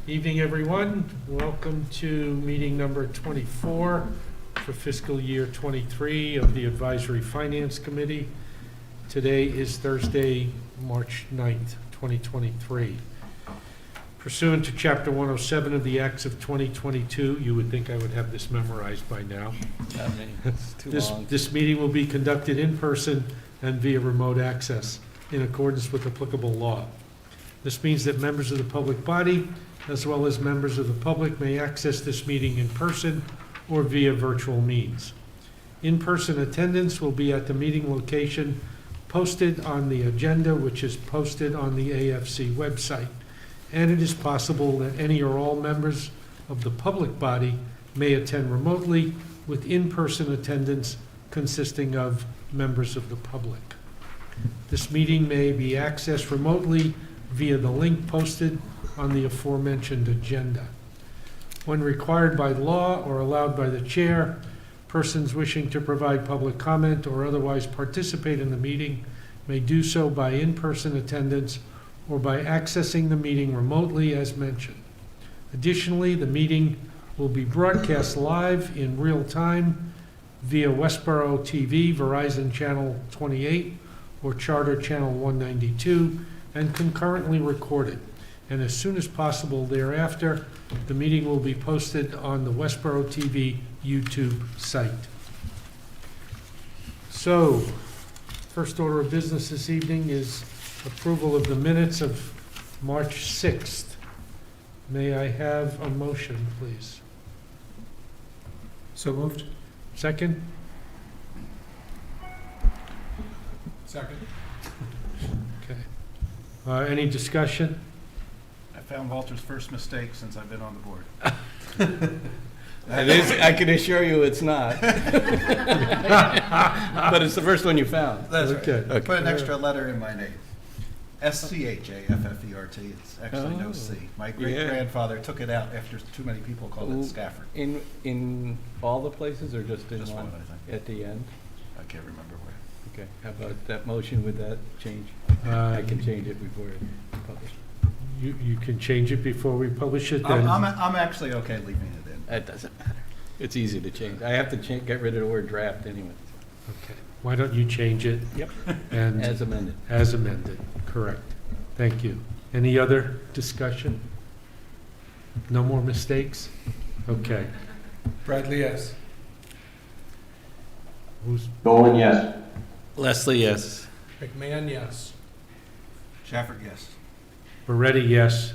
Evening, everyone. Welcome to meeting number 24 for fiscal year 23 of the Advisory Finance Committee. Today is Thursday, March 9th, 2023. Pursuant to Chapter 107 of the Acts of 2022, you would think I would have this memorized by now. It's too long. This meeting will be conducted in person and via remote access in accordance with applicable law. This means that members of the public body, as well as members of the public, may access this meeting in person or via virtual means. In-person attendance will be at the meeting location posted on the agenda, which is posted on the AFC website. And it is possible that any or all members of the public body may attend remotely, with in-person attendance consisting of members of the public. This meeting may be accessed remotely via the link posted on the aforementioned agenda. When required by law or allowed by the chair, persons wishing to provide public comment or otherwise participate in the meeting may do so by in-person attendance or by accessing the meeting remotely as mentioned. Additionally, the meeting will be broadcast live in real time via Westborough TV, Verizon Channel 28, or Charter Channel 192, and concurrently recorded. And as soon as possible thereafter, the meeting will be posted on the Westborough TV YouTube site. So, first order of business this evening is approval of the minutes of March 6th. May I have a motion, please? So moved. Second? Second. Okay. Any discussion? I found Walter's first mistake since I've been on the board. It is, I can assure you it's not. But it's the first one you found. That's Okay. right. Put an extra letter in my name. S-C-H-A-F-F-E-R-T. It's actually no C. My great-grandfather took it out after too many people called it Stafford. In all the places or just in Just one? one, I think. At the end? I can't remember where. Okay, how about that motion with that change? I can change it before it's published. You can change it before we publish it then? I'm actually okay leaving it in. That doesn't matter. It's easy to change. I have to get rid of the word draft anyway. Okay. Why don't you change it? Yep. And As amended. As amended, correct. Thank you. Any other discussion? No more mistakes? Okay. Bradley, yes. Who's, Nolan, yes. Leslie, yes. McMahon, yes. Shafford, yes. Moretti, yes.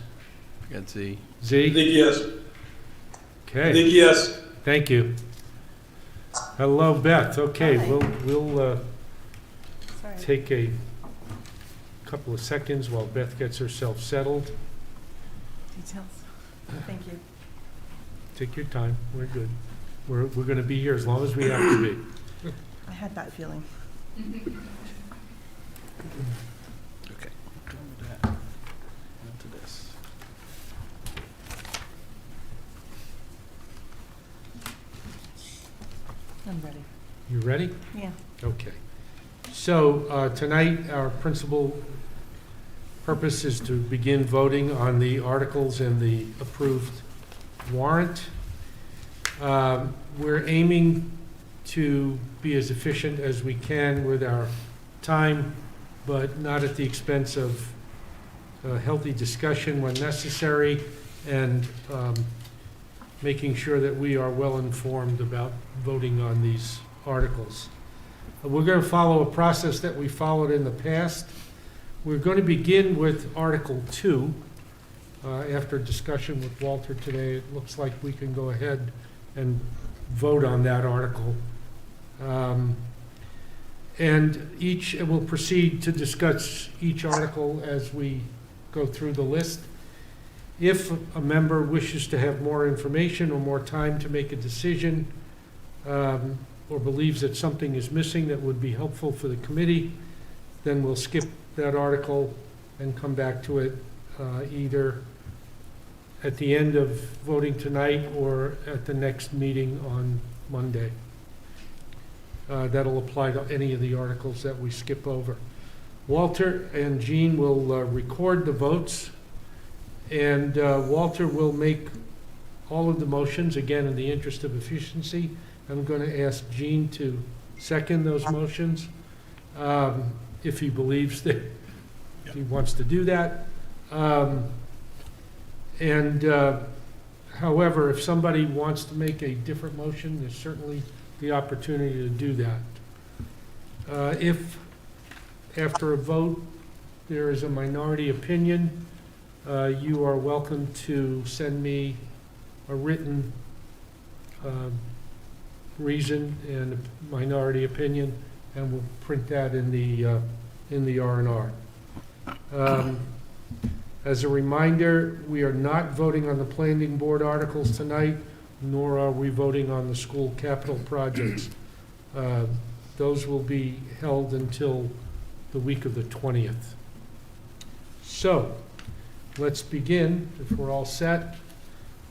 Got Z. Z? yes. Okay, yes. thank you. Hello, Beth. Okay, Hi. we'll Sorry. take a couple of seconds while Beth gets herself settled. Details. Thank you. Take your time. We're good. We're going to be here as long as we have to be. I had that feeling. Okay. Done with that. On to this. I'm ready. You ready? Yeah. Okay. So tonight, our principal purpose is to begin voting on the articles and the approved warrant. We're aiming to be as efficient as we can with our time, but not at the expense of healthy discussion when necessary, and making sure that we are well informed about voting on these articles. We're going to follow a process that we followed in the past. We're going to begin with Article 2. After discussion with Walter today, it looks like we can go ahead and vote on that article. And we'll proceed to discuss each article as we go through the list. If a member wishes to have more information or more time to make a decision, or believes that something is missing that would be helpful for the committee, then we'll skip that article and come back to it either at the end of voting tonight or at the next meeting on Monday. That'll apply to any of the articles that we skip over. Walter and Jean will record the votes, And Walter will make all of the motions, again, in the interest of efficiency. I'm going to ask Gene to second those motions, if he believes that he wants to do that. However, if somebody wants to make a different motion, there's certainly the opportunity to do that. If, after a vote, there is a minority opinion, you are welcome to send me a written reason and a minority opinion, and we'll print that in the R&R. As a reminder, we are not voting on the planning board articles tonight, nor are we voting on the school capital projects. Those will be held until the week of the 20th. So, let's begin, if we're all set,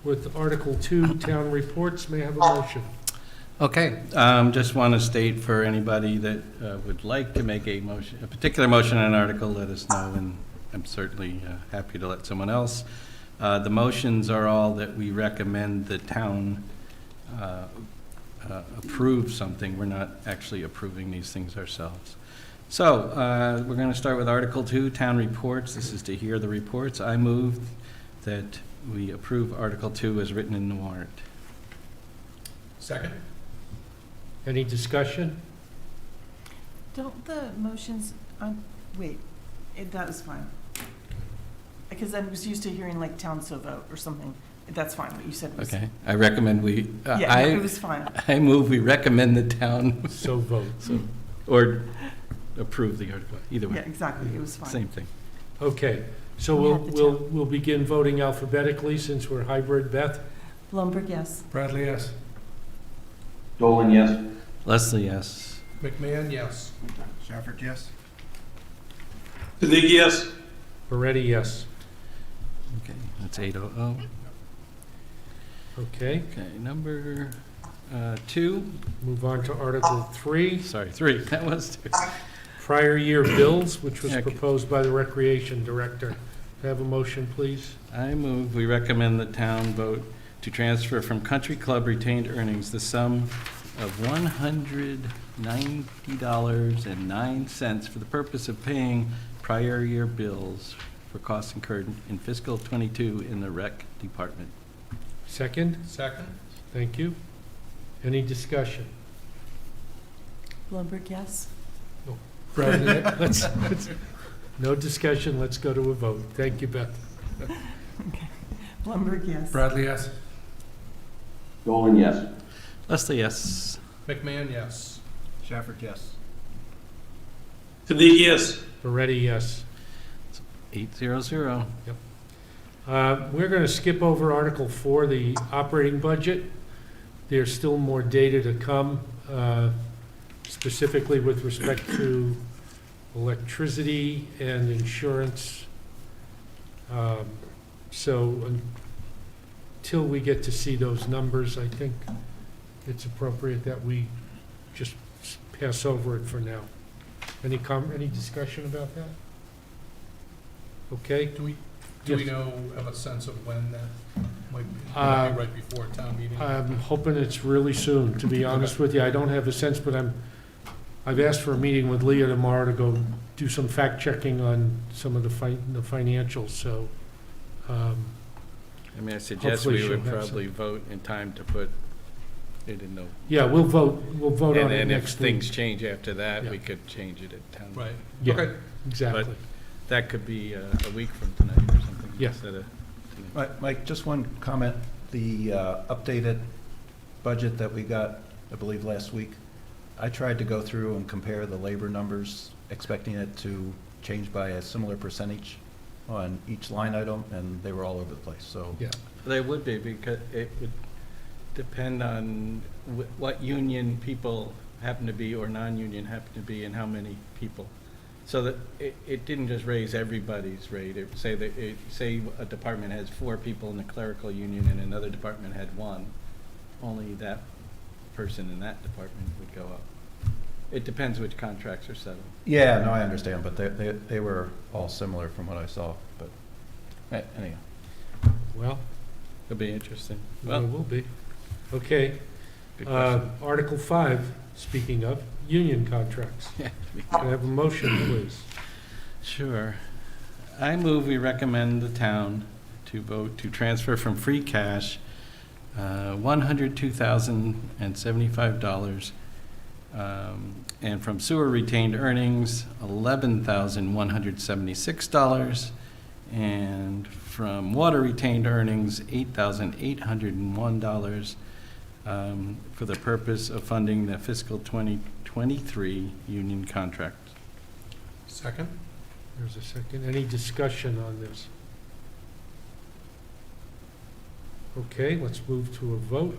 with Article 2, Town Reports. May I have a motion? Okay, just want to state for anybody that would like to make a motion, a particular motion on an article, let us know, and I'm certainly happy to let someone else. The motions are all that we recommend the town approve something. We're not actually approving these things ourselves. So we're going to start with Article 2, Town Reports. This is to hear the reports. I move that we approve Article 2 as written in the warrant. Second? Any discussion? Don't the motions, wait, that was fine. Because I was used to hearing like town so vote or something. That's fine, what you said was. Okay, I recommend we, Yeah, no, it was fine. I move we recommend the town, So vote. or approve the article, either Yeah, way, exactly, it was fine. same thing. Okay, so We we'll, have the we'll, town. we'll begin voting alphabetically since we're hybrid. Beth? Blumberg, yes. Bradley, yes. Dolan, yes. Leslie, yes. McMahon, yes. Shafford, yes? Siddiqui, yes. Moretti, yes. Okay, that's 800. Okay, Okay, number 2, move on to Article 3, sorry, 3, that was 2. prior year bills, which was Okay. proposed by the Recreation Director. Have a motion, please? I move we recommend the town vote to transfer from Country Club retained earnings the sum of $190.09 for the purpose of paying prior year bills for costs incurred in fiscal '22 in the rec department. Second? Second? Thank you. Any discussion? Blumberg, yes. Bradley, No discussion, let's go to a vote. Thank you, Beth. Blumberg, yes. Bradley, yes. Dolan, yes. Leslie, yes. McMahon, yes. Shafford, yes? Siddiqui, yes. Moretti, yes. 800. We're going to skip over Article 4, the operating budget. There's still more data to come, specifically with respect to electricity and insurance. So until we get to see those numbers, I think it's appropriate that we just pass over it for now. Any discussion about that? Okay? Do we Yes. have a sense of when that might be? Uh, Might be right before town meeting? I'm hoping it's really soon, to be honest with you. I don't have a sense, but I've asked for a meeting with Leah tomorrow to go do some fact-checking on some of the financials, so, I mean, I suggest Hopefully we she'll would have probably vote in time to put it in the, yeah, we'll vote on and it then if next things week. change after that, Yeah. we could change it at town. Right. Yeah. Okay. Exactly. That could be a week from tonight or something. Yeah. Instead of tonight. Mike, just one comment. The updated budget that we got, I believe, last week, I tried to go through and compare the labor numbers, expecting it to change by a similar percentage on each line item, and they were all over the place, so. Yeah. They would be, because it would depend on what union people happen to be or non-union happen to be and how many people. So that it didn't just raise everybody's rate. Say a department has 4 people in the clerical union and another department had 1, only that person in that department would go up. It depends which contracts are settled. Yeah, no, I understand, but they were all similar from what I saw, but anyhow. Well, It'll be interesting. it Well, will be. Okay, good question. Article 5, speaking of, union contracts. Yeah. Can I have a motion, please? Sure. I move we recommend the town to vote to transfer from free cash $102,075, and from sewer retained earnings, $11,176, and from water retained earnings, $8,801, for the purpose of funding the fiscal 2023 union contract. Second? There's a second. Any discussion on this? Okay, let's move to a vote.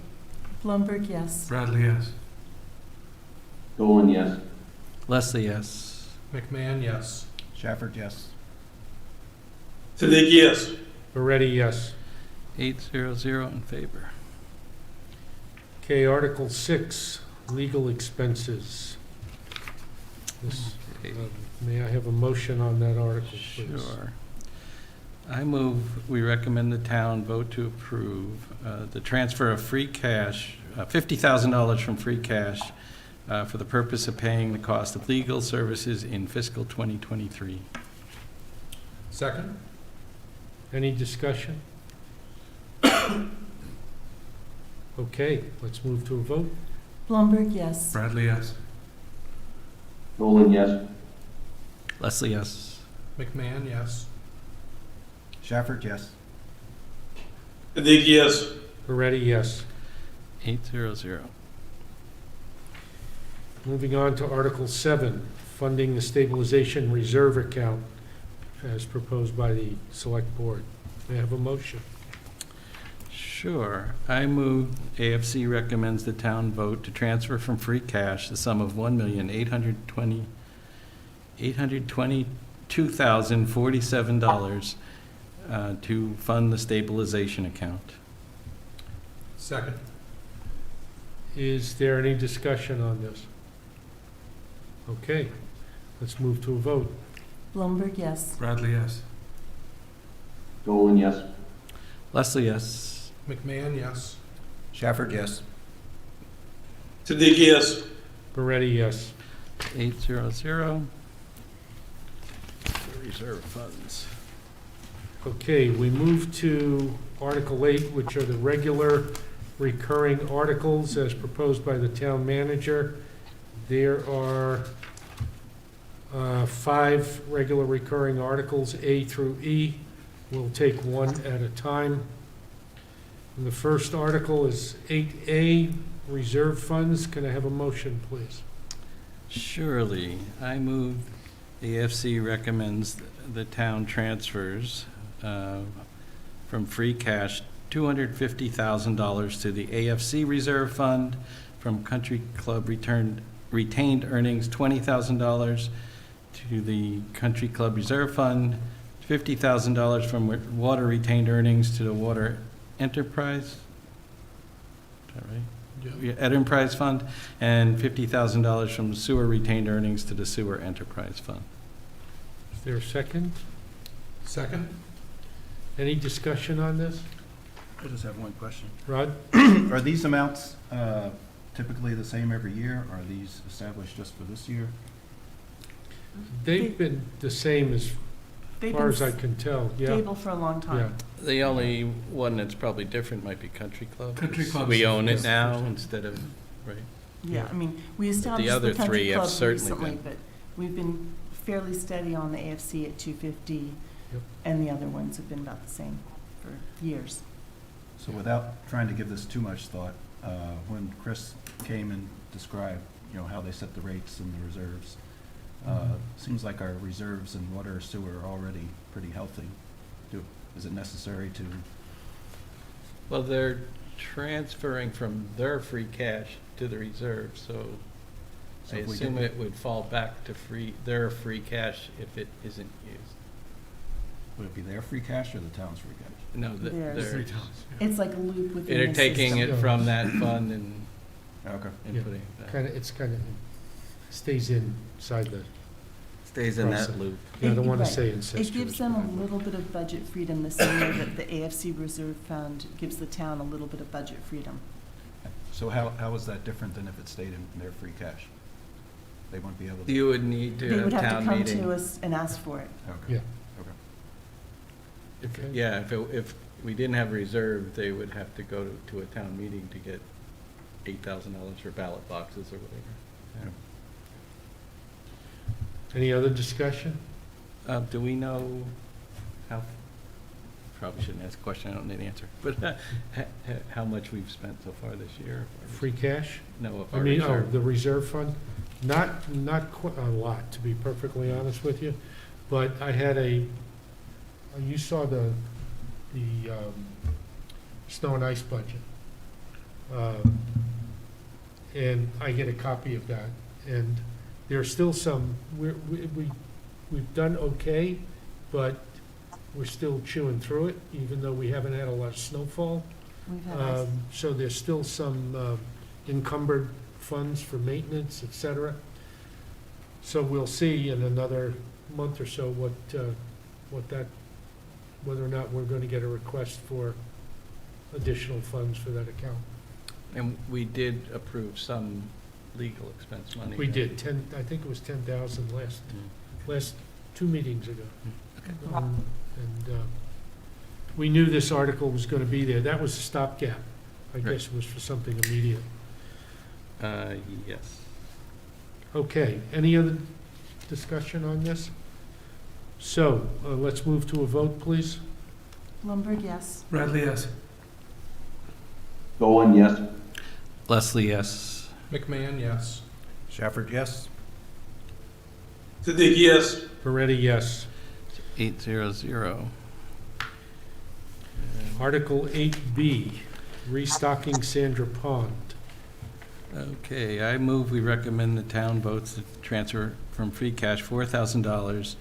Blumberg, yes. Bradley, yes. Dolan, yes. Leslie, yes. McMahon, yes. Shafford, yes. Siddiqui, yes. Moretti, yes. 800 in favor. Okay, Article 6, legal expenses. This, Okay. may I have a motion on that article, please? Sure. I move we recommend the town vote to approve the transfer of free cash, $50,000 from free cash, for the purpose of paying the cost of legal services in fiscal 2023. Second? Any discussion? Okay, let's move to a vote. Blumberg, yes. Bradley, yes. Dolan, yes. Leslie, yes. McMahon, yes. Shafford, yes. Siddiqui, yes. Moretti, yes. 800. Moving on to Article 7, funding the stabilization reserve account as proposed by the Select Board. May I have a motion? Sure. I move AFC recommends the town vote to transfer from free cash the sum of $1,822,047 to fund the stabilization account. Second? Is there any discussion on this? Okay, let's move to a vote. Blumberg, yes. Bradley, yes. Dolan, yes. Leslie, yes. McMahon, yes. Shafford, yes. Siddiqui, yes. Moretti, yes. 800. The reserve funds. Okay, we move to Article 8, which are the regular recurring articles as proposed by the town manager. There are 5 regular recurring articles, A through E. We'll take one at a time. And the first article is 8A, reserve funds. Can I have a motion, please? Surely. I move AFC recommends the town transfers from free cash $250,000 to the AFC Reserve Fund, from Country Club retained earnings $20,000 to the Country Club Reserve Fund, $50,000 from water retained earnings to the Water Enterprise, is that right? Yeah, Enterprise Fund, and $50,000 from sewer retained earnings to the Sewer Enterprise Fund. Is there a second? Second? Any discussion on this? I just have one question. Rod? Are these amounts typically the same every year? Are these established just for this year? They've been the same as They've far been as I can tell, yeah. stable for a long time. The only one that's probably different might be Country Club. Country 'cause Club's we own the it first now one. instead of, right? Yeah, I mean, we established other the country three have club certainly recently, been. but we've been fairly steady on the AFC at 250, Yep. and the other ones have been about the same for years. So without trying to give this too much thought, when Chris came and described, how they set the rates and the reserves, seems like our reserves in water or sewer are already pretty healthy. Is it necessary to? Well, they're transferring from their free cash to the reserve, so So I if we assume did- it would fall back to their free cash if it isn't used. Would it be their free cash or the town's free cash? No, Theirs. they're, It's like a loop within they're the taking system. it from that fund and Okay. Yeah. putting it back. Kind of, it's kind of, stays inside the Stays in that loop. Yeah, I don't want to Right. say It incestuous. gives them a little bit of budget freedom, the same way that the AFC Reserve Fund gives the town a little bit of budget freedom. So how is that different than if it stayed in their free cash? They wouldn't be able to? You would need to They have would have to town come meeting. to us and ask for it. Okay. Yeah. Okay. Okay. Yeah, if we didn't have reserve, they would have to go to a town meeting to get $8,000 for ballot boxes or whatever. Any other discussion? Do we know how, probably shouldn't ask a question, I don't need an answer, but how much we've spent so far this year? Free cash? No, of I our mean, oh, reserve. the reserve fund? Not a lot, to be perfectly honest with you, but I had you saw the snow and ice budget. And I get a copy of that, and there's still some, we've done okay, but we're still chewing through it, even though we haven't had a lot of snowfall. We've had ice. So there's still some encumbered funds for maintenance, et cetera. So we'll see in another month or so whether or not we're going to get a request for additional funds for that account. And we did approve some legal expense money. We right? did, I think it was 10,000 last 2 meetings ago. And we knew this article was going to be there. That was a stopgap. I Right. guess it was for something immediate. Yes. Okay, any other discussion on this? So, let's move to a vote, please. Blumberg, yes. Bradley, yes. Dolan, yes. Leslie, yes. McMahon, yes. Shafford, yes? Siddiqui, yes. Moretti, yes. 800. Article 8B, restocking Sandra Pond. Okay, I move we recommend the town votes to transfer from free cash $4,000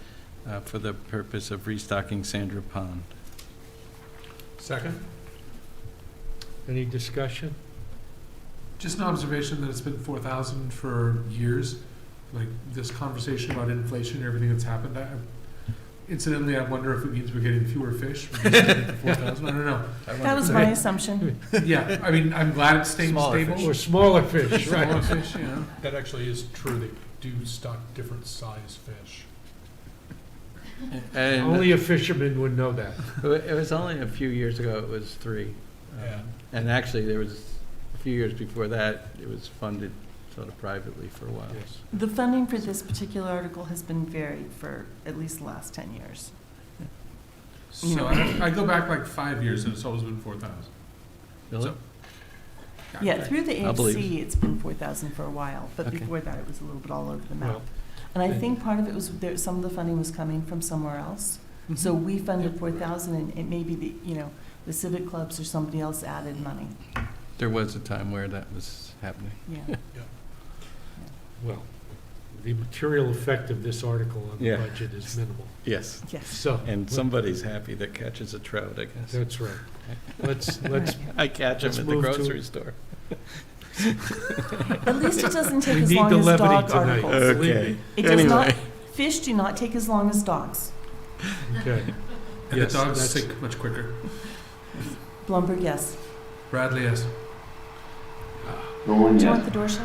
for the purpose of restocking Sandra Pond. Second? Any discussion? Just an observation that it's been 4,000 for years, like this conversation about inflation and everything that's happened. Incidentally, I wonder if it means we're getting fewer fish. We're just getting to 4,000. I don't know. That was my assumption. Yeah, I mean, I'm glad it's staying Smaller stable. Or smaller fish, Smaller right? fish, you know. That actually is true. They do stock different size fish. And Only a fisherman would know that. it was only a few years ago, it was 3. Yeah. And actually, there was, a few years before that, it was funded sort of privately for a while. Yes. The funding for this particular article has been varied for at least the last 10 years. You So know. I go back like 5 years and it's always been 4,000. Really? So- Yeah, through the I'll believe. AFC, it's been 4,000 for a while, but Okay. before that, it was a little bit all over the map. Well, And I think part of it was, some of the funding was coming from somewhere else. So we funded 4,000, and it may be the civic clubs or somebody else added money. There was a time where that was happening. Yeah. well, the material effect of this article on the Yeah. budget is minimal. Yes. Yes. So. And somebody's happy that catches a trout, I guess. That's right. Let's, I catch them let's at the move to- grocery store. At least it doesn't take we as need long the as levity dog tonight. articles. Believe Okay. me. It does not, Anyway. fish do not take as long as dogs. Okay. And Yes, the dogs that's- sink much quicker. Blumberg, yes. Bradley, yes. Dolan, Do you want yes. the door shut?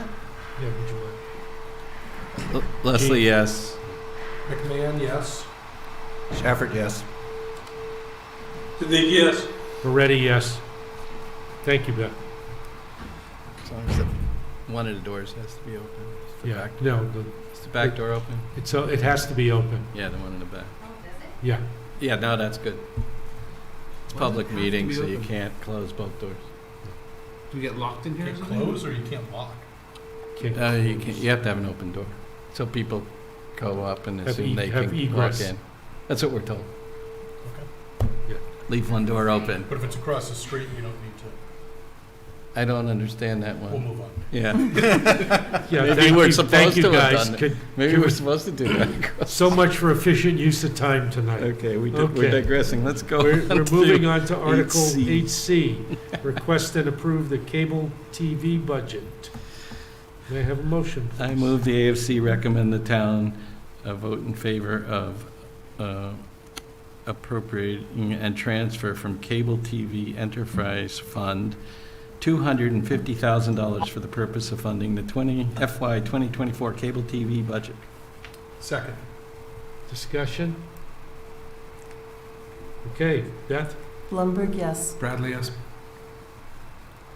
Yeah, would you mind? Leslie, yes. McMahon, yes. Shafford, yes. Siddiqui, yes. Moretti, yes. Thank you, Beth. As long as one of the doors has to be open. Is the Yeah, back- no, Is the back door open? it has to be open. Yeah, the one in the back. Yeah. Yeah, no, that's good. It's Why does public it have to meeting, be so you open? can't close both doors. Do we get locked in You here? or can't something? close or you can't lock? Can't You close. have to have an open door, so people go up and Have assume they have can walk egress. in. That's what we're told. Okay. Yeah. Leave one door open. But if it's across the street, you don't need to. I don't understand that We'll one. move on. Yeah, Yeah, Maybe thank we're you- supposed thank you, to have guys. done it. Could- maybe Can we're we- supposed to do that. So much for efficient use of time tonight. Okay, we're Okay. digressing. Let's go. We're on to moving on to Article 8C. 8C, request and approve the cable TV budget. May I have a motion, please? I move the AFC recommend the town a vote in favor of appropriating and transfer from Cable TV Enterprise Fund $250,000 for the purpose of funding the FY 2024 cable TV budget. Second. Discussion? Okay, Beth? Blumberg, yes. Bradley, yes.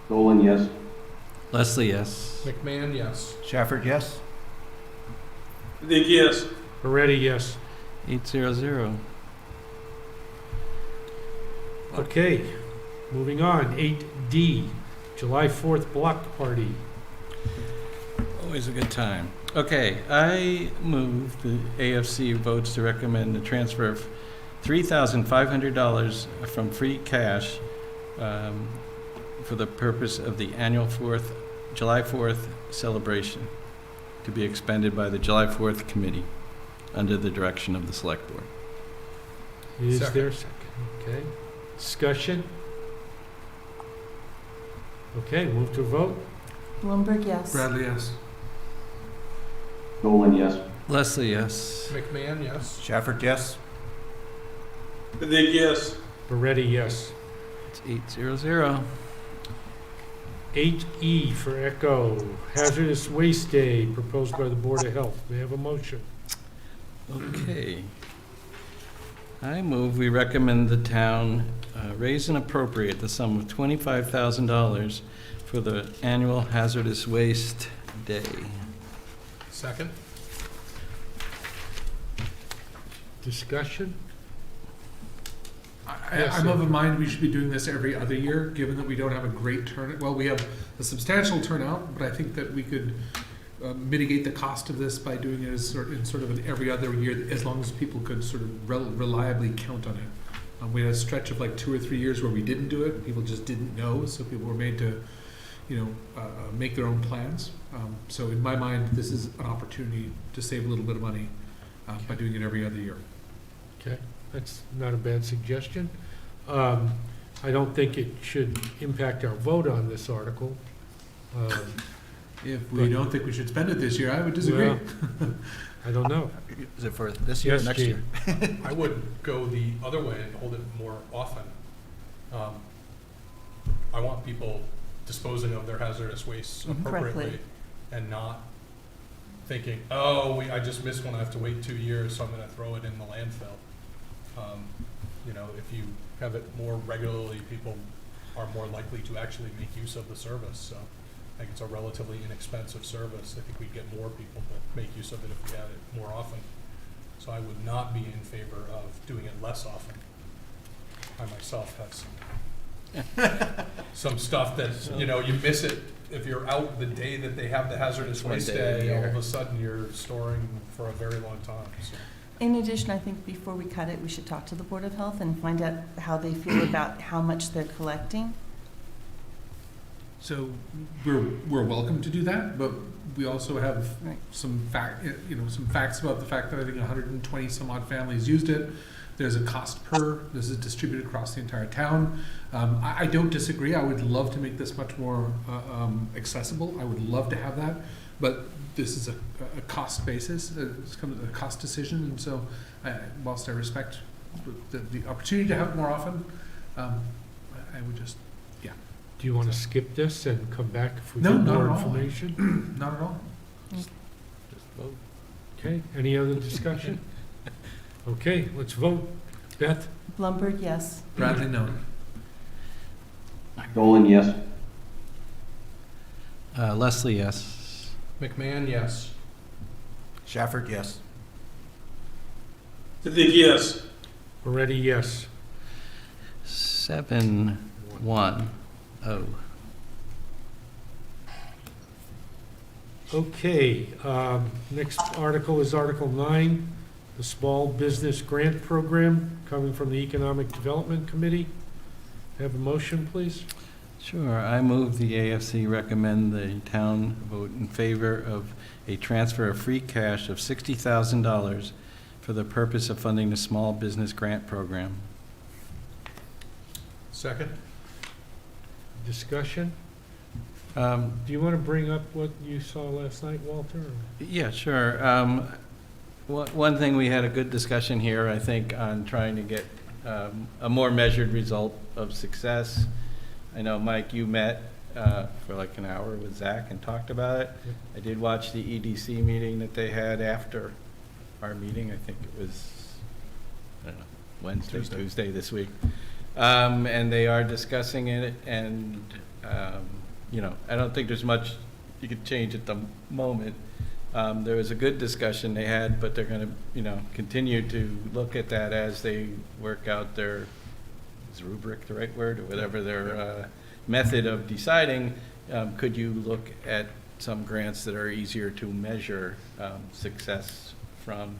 Nolan, yes. Leslie, yes. McMahon, yes. Shafford, yes? Siddiqui, yes. Moretti, yes. 800. Okay, moving on. 8D, July 4th Block Party. Always a good time. Okay, I move the AFC votes to recommend the transfer of $3,500 from free cash for the purpose of the annual July 4th celebration to be expended by the July 4th committee under the direction of the select board. Is Second. there a second? Okay. Discussion? Okay, move to a vote. Blumberg, yes. Bradley, yes. Nolan, yes. Leslie, yes. McMahon, yes. Shafford, yes? Siddiqui, yes. Moretti, yes. It's 800. 8E for Echo, Hazardous Waste Day, proposed by the Board of Health. May I have a motion? Okay. I move we recommend the town raise and appropriate the sum of $25,000 for the annual Hazardous Waste Day. Second. Discussion? I'm of a mind we should be doing this every other year, given that we don't have a great turnout. Well, we have a substantial turnout, but I think that we could mitigate the cost of this by doing it as in sort of an every other year, as long as people could sort of reliably count on it. We had a stretch of like 2 or 3 years where we didn't do it, and people just didn't know, so people were made to, make their own plans. So in my mind, this is an opportunity to save a little bit of money by doing it every other year. Okay, that's not a bad suggestion. I don't think it should impact our vote on this article. If we don't think we should spend it this year, I would disagree. Well, I don't know. Is it for this year or Yes, next Gene. year? I would go the other way and hold it more often. I want people disposing of their hazardous waste appropriately Correctly. and not thinking, oh, I just missed one, I have to wait 2 years, so I'm gonna throw it in the landfill. If you have it more regularly, people are more likely to actually make use of the service, so I think it's a relatively inexpensive service. I think we'd get more people to make use of it if we had it more often. So I would not be in favor of doing it less often. I myself have some stuff that, you miss it. If you're out the day that they have the hazardous One waste day a day, all year. of a sudden you're storing for a very long time, so. In addition, I think before we cut it, we should talk to the Board of Health and find out how they feel about how much they're collecting. So we're welcome to do that, but we also have Right. some facts about the fact that I think 120 some odd families used it. There's a cost per. This is distributed across the entire town. I don't disagree. I would love to make this much more accessible. I would love to have that, but this is a cost basis. It's kind of a cost decision, and so whilst I respect the opportunity to have it more often, I would just Do you want to skip this and come back if we No, get not more at all. information? not at all. Just vote. Okay, any other discussion? Okay, let's vote. Beth? Blumberg, yes. Bradley, no. Nolan, yes. Leslie, yes. McMahon, yes. Shafford, yes. Siddiqui, yes. Moretti, yes. 710. Okay, next article is Article 9, the Small Business Grant Program, coming from the Economic Development Committee. Have a motion, please? Sure. I move the AFC recommend the town vote in favor of a transfer of free cash of $60,000 for the purpose of funding the small business grant program. Second? Discussion? Do you want to bring up what you saw last night, Walter? Yeah, sure. One thing, we had a good discussion here, I think, on trying to get a more measured result of success. I know, Mike, you met for like an hour with Zach and talked about it. Yep. I did watch the EDC meeting that they had after our meeting. I think it was, I don't know, Wednesday, Tuesday this week. And they are discussing it, and, you know, I don't think there's much you could change at the moment. There was a good discussion they had, but they're going to, you know, continue to look at that as they work out their, is rubric the right word, or whatever their method of deciding. Could you look at some grants that are easier to measure success from?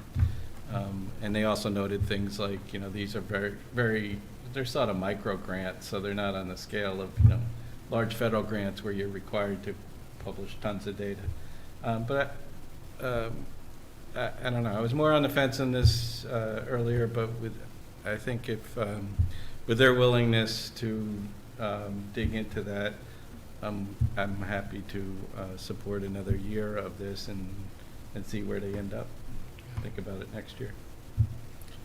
And they also noted things like, you know, these are they're sort of micro grants, so they're not on the scale of, you know, large federal grants where you're required to publish tons of data. But I don't know. I was more on the fence on this earlier, but I think if with their willingness to dig into that, I'm happy to support another year of this and see where they end up. Think about it next year.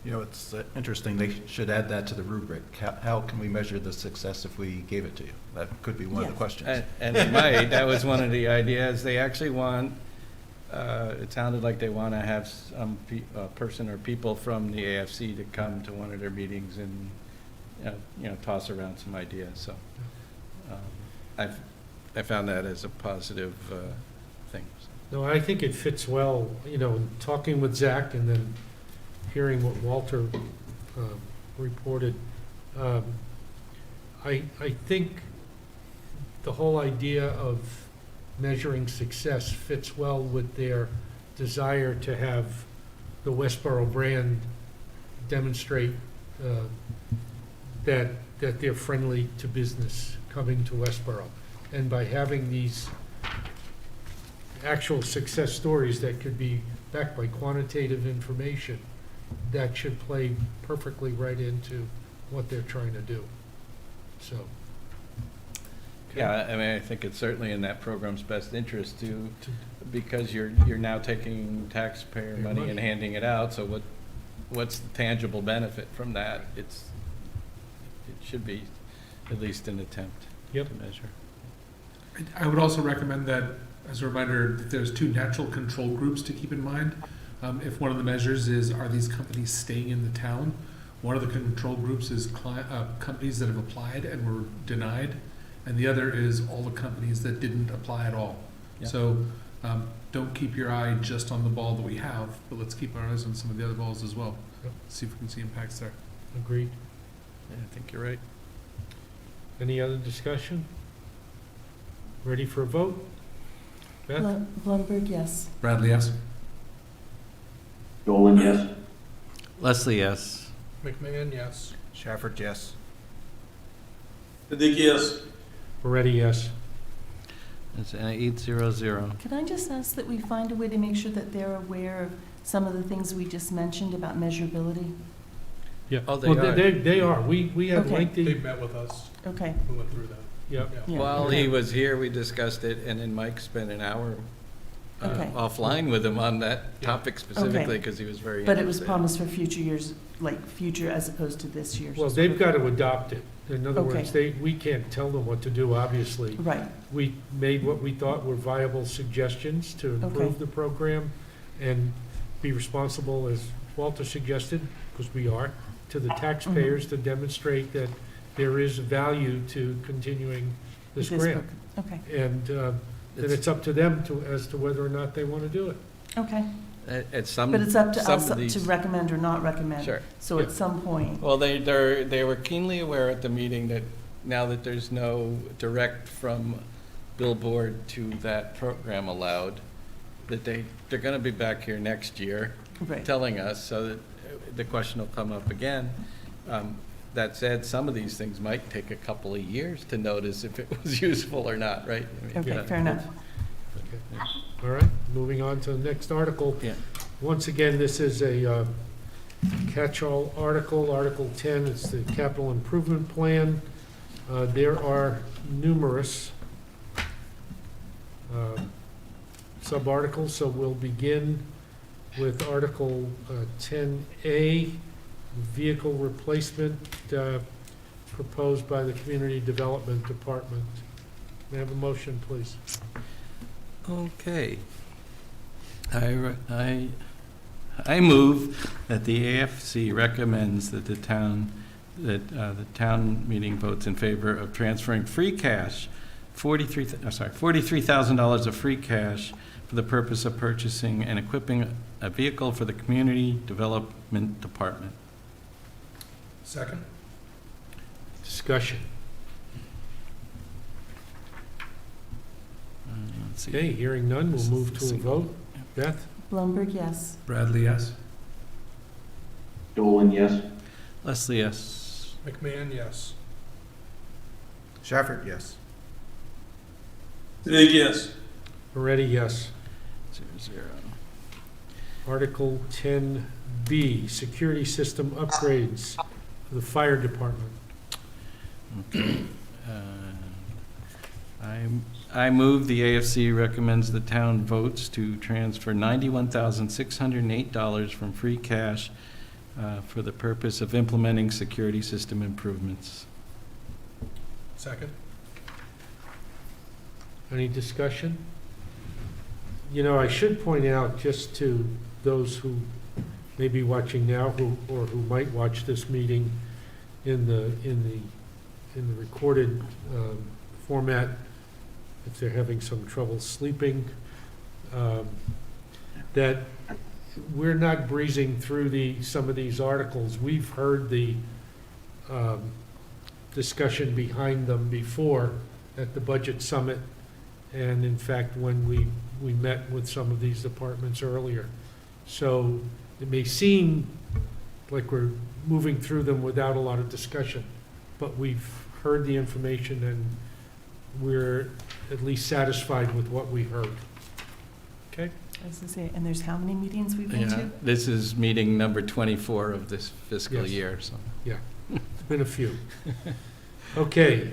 You know, it's interesting, they should add that to the rubric. How can we measure the success if we gave it to you? That could be one of the Yes. questions. And they might. That was one of the ideas. They actually want, it sounded like they want to have some person or people from the AFC to come to one of their meetings and, you know, toss around some ideas. So I found that as a positive thing. No, I think it fits well, you know, talking with Zach and then hearing what Walter reported. I think the whole idea of measuring success fits well with their desire to have the Westborough brand demonstrate that they're friendly to business coming to Westborough. And by having these actual success stories that could be backed by quantitative information, that should play perfectly right into what they're trying to do. So. okay. Yeah, I mean, I think it's certainly in that program's best interest to, because you're now taking taxpayer Your money money. and handing it out, so what's the tangible benefit from that? It should be at least an attempt Yep. to measure. I would also recommend that, as a reminder, that there's two natural control groups to keep in mind. If one of the measures is, are these companies staying in the town? One of the control groups is companies that have applied and were denied, and the other is all the companies that didn't apply at all. Yeah. So don't keep your eye just on the ball that we have, but let's keep our eyes on some of the other balls as well. Yep. See if we can see impacts there. Agreed. Yeah, I think you're right. Any other discussion? Ready for a vote? Beth? Blumberg, yes. Bradley, yes? Dolan, yes. Leslie, yes. McMahon, yes. Shafford, yes. Dick, yes. Moretti, yes. It's 800. Can I just ask that we find a way to make sure that they're aware of some of the things we just mentioned about measurability? Yeah. Oh, they Well, are. They are. We had Okay. They lengthy, met with us, Okay. we went through that. yeah. Yeah. While okay. he was here, we discussed it, and then Mike spent an hour Okay. offline with him on that Yeah. topic specifically, Okay. because he was very But it was interested. promised for future years, like future as opposed to this year's? Well, they've got to adopt it. In other Okay. words, we can't tell them what to do, obviously. Right, We made what we thought were viable suggestions to Okay. improve the program and be responsible, as Walter suggested, because we are, to the taxpayers to demonstrate that there is value to continuing this This grant. book. Okay, And then it's up to them as to whether or not they want to do it. okay. At some, But it's up to some us of to these- recommend or not recommend. Sure. So Yeah. at some point, Well, they were keenly aware at the meeting that now that there's no direct from billboard to that program allowed, that they're going to be back here next year right, telling us, so that the question will come up again. That said, some of these things might take a couple of years to notice if it was useful or not, right? I mean, okay, fair enough. Okay. All right, moving on to the next article. Yeah. Once again, this is a catch-all article, Article 10. It's the capital improvement plan. There are numerous sub-articles, so we'll begin with Article 10A, vehicle replacement proposed by the Community Development Department. May I have a motion, please? Okay. I move that the AFC recommends that the town meeting votes in favor of transferring free cash, $43,000 of free cash for the purpose of purchasing and equipping a vehicle for the Community Development Department. Second? Discussion. Let's see. Okay, hearing none, we'll move to a vote. Beth? Blumberg, yes. Bradley, yes. Dolan, yes. Leslie, yes. McMahon, yes. Shafford, yes. Dig, yes. Moretti, yes. 0-0. Article 10B, security system upgrades for the fire department. Okay. I move the AFC recommends the town votes to transfer $91,608 from free cash for the purpose of implementing security system improvements. Second? Any discussion? You know, I should point out, just to those who may be watching now, or who might watch this meeting in the recorded format, if they're having some trouble sleeping, that we're not breezing through some of these articles. We've heard the discussion behind them before at the budget summit, and in fact, when we met with some of these departments earlier. So it may seem like we're moving through them without a lot of discussion, but we've heard the information and we're at least satisfied with what we heard. Okay? I was gonna say, and there's how many meetings we've been Yeah, to? this is meeting number 24 of this fiscal Yes. year, so It's been a few. Okay,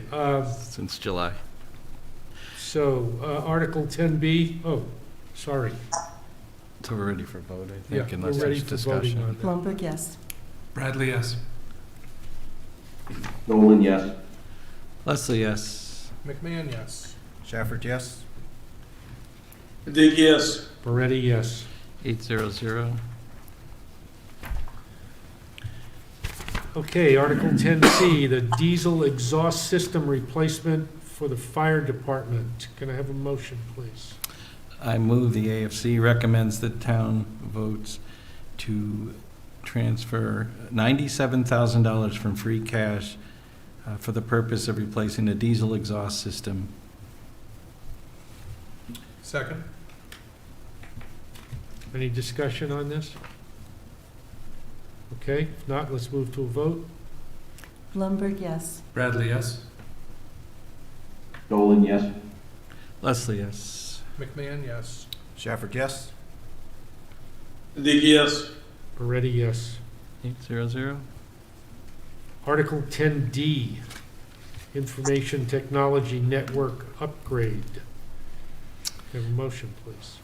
since July. so Article 10B, oh, sorry. So we're ready for vote, I Yeah, think, we're unless ready there's for voting discussion. on that. Blumberg, yes. Bradley, yes. Dolan, yes. Leslie, yes. McMahon, yes. Shafford, yes. Dig, yes. Moretti, yes. 8-0-0. Okay, Article 10C, the diesel exhaust system replacement for the fire department. Can I have a motion, please? I move the AFC recommends the town votes to transfer $97,000 from free cash for the purpose of replacing the diesel exhaust system. Second? Any discussion on this? Okay, if not, let's move to a vote. Blumberg, yes. Bradley, yes. Dolan, yes. Leslie, yes. McMahon, yes. Shafford, yes. Dig, yes. Moretti, yes. 8-0-0. Article 10D, information technology network upgrade. Can I have a motion, please?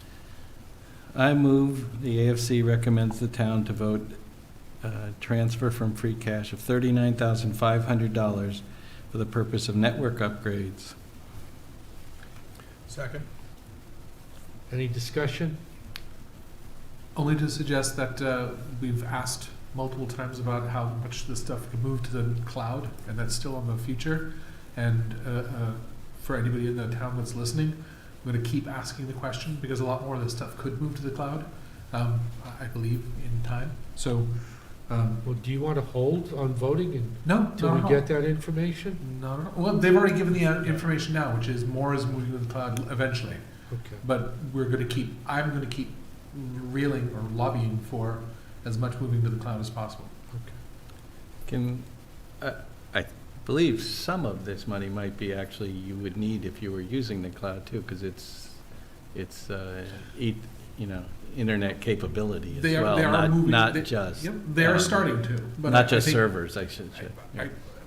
I move the AFC recommends the town to vote transfer from free cash of $39,500 for the purpose of network upgrades. Second? Any discussion? Only to suggest that we've asked multiple times about how much this stuff can move to the cloud, and that's still in the future. And for anybody in the town that's listening, I'm going to keep asking the question, because a lot more of this stuff could move to the cloud, I believe, in time. So, Well, do you want to hold on voting no, until not we at all. get that information? No. Well, they've already given the information now, which is more is moving to the cloud eventually. Okay. But I'm going to keep reeling or lobbying for as much moving to the cloud as possible. Can, I believe some of this money might be actually you would need if you were using the cloud too, because it's internet capability as They are well, moving. not they, just. Yep, they are starting to. But Not I just think, servers, I should say.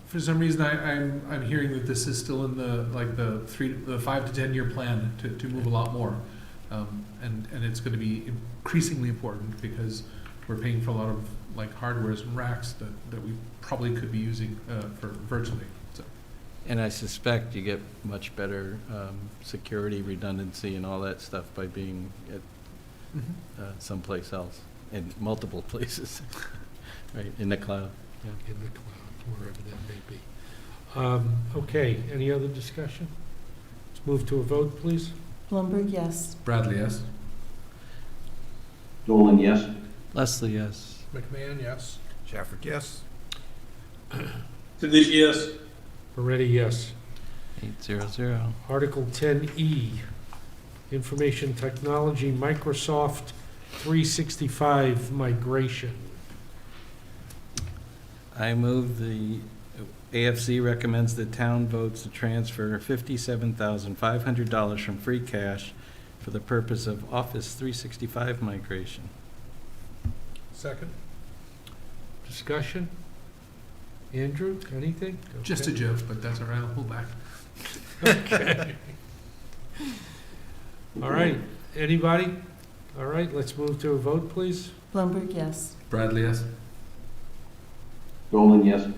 For some reason, I'm hearing that this is still in the 5 to 10 year plan to move a lot more. And it's gonna be increasingly important because we're paying for a lot of like hardwares and racks that we probably could be using, for virtually, so. And I suspect you get much better security redundancy and all that stuff by being at someplace else, in multiple places, right, in the cloud. Yeah. In the cloud, wherever that may be. Okay, any other discussion? Let's move to a vote, please. Blumberg, yes. Bradley, yes? Dolan, yes. Leslie, yes. McMahon, yes. Shafford, yes. Siddiqui, yes. Moretti, yes. 800. Article 10E, Information Technology, Microsoft 365 migration. I move the AFC recommends the town votes to transfer $57,500 from free cash for the purpose of Office 365 migration. Second? Discussion? Andrew, anything? Just a Okay. joke, but that's all right, I'll pull back. Okay. All right, anybody? All right, let's move to a vote, please. Blumberg, yes. Bradley, yes? Dolan, yes.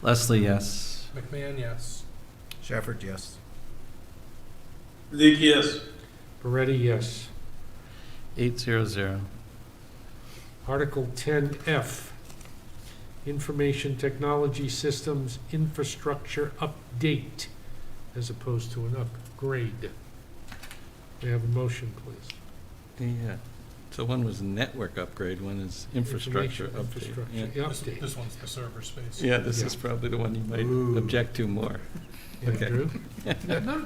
Leslie, yes. McMahon, yes. Shafford, yes. Siddiqui, yes. Moretti, yes. 800. Article 10F, Information Technology Systems Infrastructure Update, as opposed to an upgrade. May I have a motion, please? Yeah. So one was network upgrade, one is infrastructure Information update. infrastructure. Yeah. Yeah, This, update. this one's the server space. Yeah, this Yeah. is probably the one you might Ooh. object to more. Okay. Andrew? Yeah,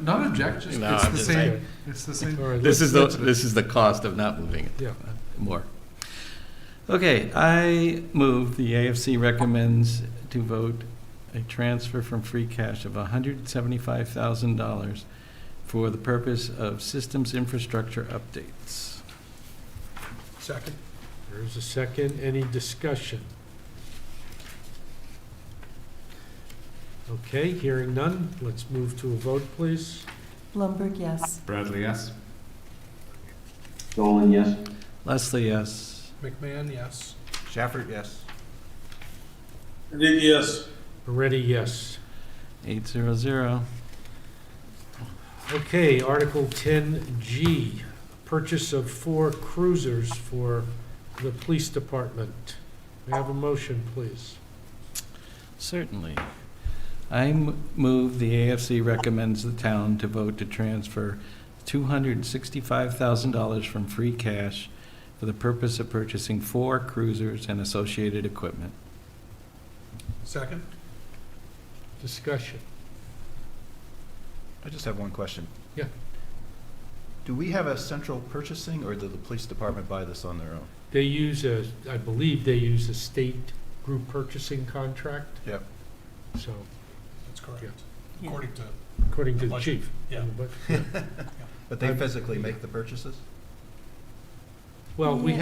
not object, just, No, it's I'm the just same, saying. it's the same. All right, This let's- is the cost of not moving it. Yeah. More. Okay, I move the AFC recommends to vote a transfer from free cash of $175,000 for the purpose of systems infrastructure updates. Second? There's a second. Any discussion? Okay, hearing none, let's move to a vote, please. Blumberg, yes. Bradley, yes? Dolan, yes. Leslie, yes. McMahon, yes. Shafford, yes. Siddiqui, yes. Moretti, yes. 800. Okay, Article 10G, purchase of 4 cruisers for the police department. May I have a motion, please? Certainly. I move the AFC recommends the town to vote to transfer $265,000 from free cash for the purpose of purchasing 4 cruisers and associated equipment. Second? Discussion. I just have one question. Yeah. Do we have a central purchasing, or did the police department buy this on their own? They use I believe they use a state group purchasing contract, Yep. so, That's correct. Yeah. According to, according to the Budget. chief. Yeah. But- But they physically make the purchases? Well, we Yeah.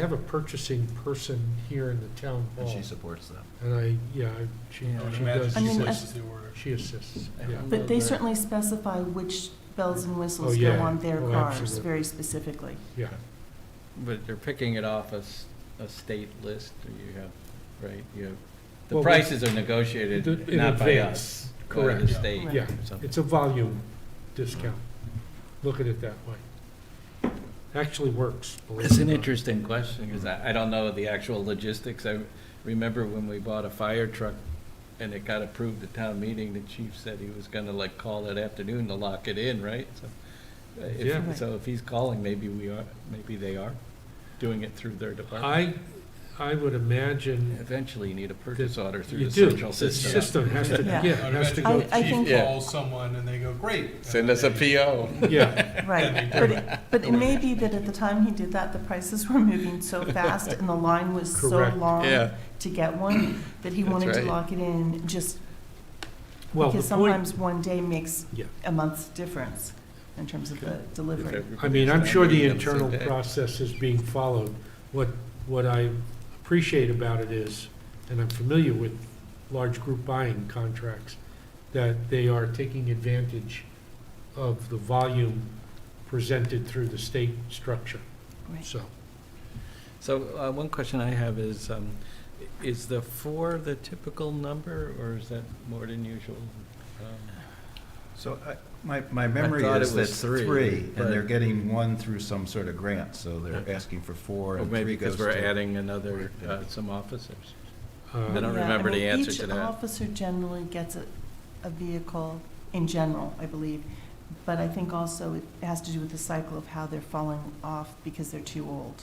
have a purchasing person here in the town And hall. she supports them? And she I would she imagine does, she I mean, places the order. she assists, yeah. But they certainly specify which bells and whistles Oh, go yeah. on their Oh, cars absolutely. very specifically. Yeah, But they're picking it off a state list, or you have, right? You have, the Well, prices are negotiated in not by advance. us, by Correct. the state. Right. Yeah. So- it's a volume discount. Look at it that way. Actually works. believe It's it an or not. interesting question, because I don't know the actual logistics. I remember when we bought a fire truck and it got approved at town meeting, the chief said he was gonna like call that afternoon to lock it in, right? So, Yeah. so if he's calling, maybe they are doing it through their department. I would imagine Eventually, you need a purchase order through you the do. central The system. system has to, Yeah. yeah, I would has to imagine go. I the think- chief Yeah. calls someone and they go, great. and Send then us a they- PO. Yeah, Right, but it may be that at the time he did that, the prices were moving so fast and the line was so Correct. long Yeah. to get one, that he That's wanted to right. lock it in just, well, the because point, sometimes one day makes Yeah. a month's difference in terms of the delivery. I mean, I'm sure the Meeting on the same internal day. process is being followed. What I appreciate about it is, and I'm familiar with large group buying contracts, that they are taking advantage of the volume presented through the state structure, Right. so. So one question I have is the 4 the typical number, or is that more than usual? So my memory thought is it was that's 3, three, and they're but- getting 1 through some sort of grant, so they're asking for 4, Or and maybe 3 goes because we're to. adding another, some officers? I don't Yeah, remember the mean, answer to that. Each officer generally gets a vehicle, in general, I believe. But I think also it has to do with the cycle of how they're falling off because they're too old.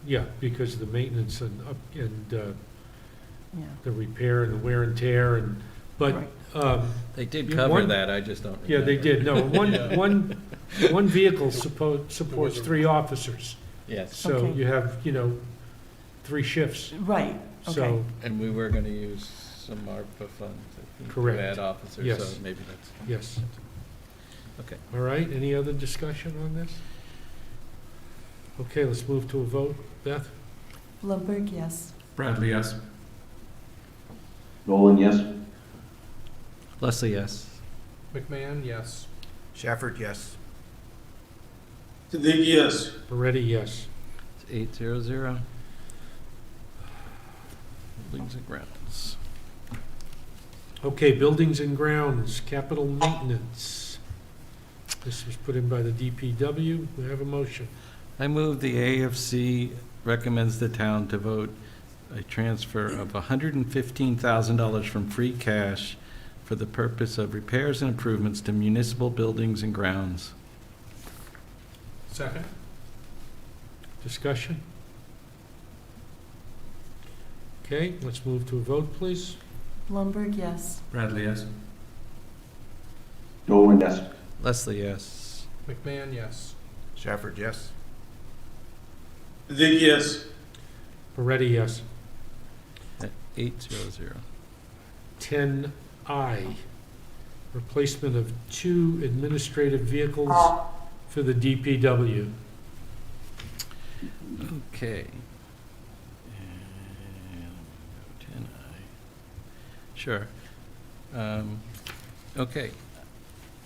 Yeah, because of the maintenance and Yeah. the repair and the wear and tear and, but, Right. They did Yeah, cover one- that, I just don't remember. yeah, they did, no, Yeah. one vehicle supports 3 officers. Yes, So Okay. you have, 3 shifts, Right, okay. so, and we were going to use some ARPA funds, I think, to Correct. add officers, Yes. so maybe that's, yes. okay. All right, any other discussion on this? Okay, let's move to a vote. Beth? Blumberg, yes. Bradley, yes. Nolan, yes. Leslie, yes. McMahon, yes. Shafford, yes. Siddiqui, yes. Moretti, yes. It's 800. Buildings and grounds. Okay, buildings and grounds, capital maintenance. This was put in by the DPW. We have a motion. I move the AFC recommends the town to vote a transfer of $115,000 from free cash for the purpose of repairs and improvements to municipal buildings and grounds. Second? Discussion? Okay, let's move to a vote, please. Blumberg, yes. Bradley, yes. Nolan, yes. Leslie, yes. McMahon, yes. Shafford, yes. Siddiqui, yes. Moretti, yes. 800. 10I, replacement of 2 administrative vehicles for the DPW. Okay. And 10I. Sure. Okay.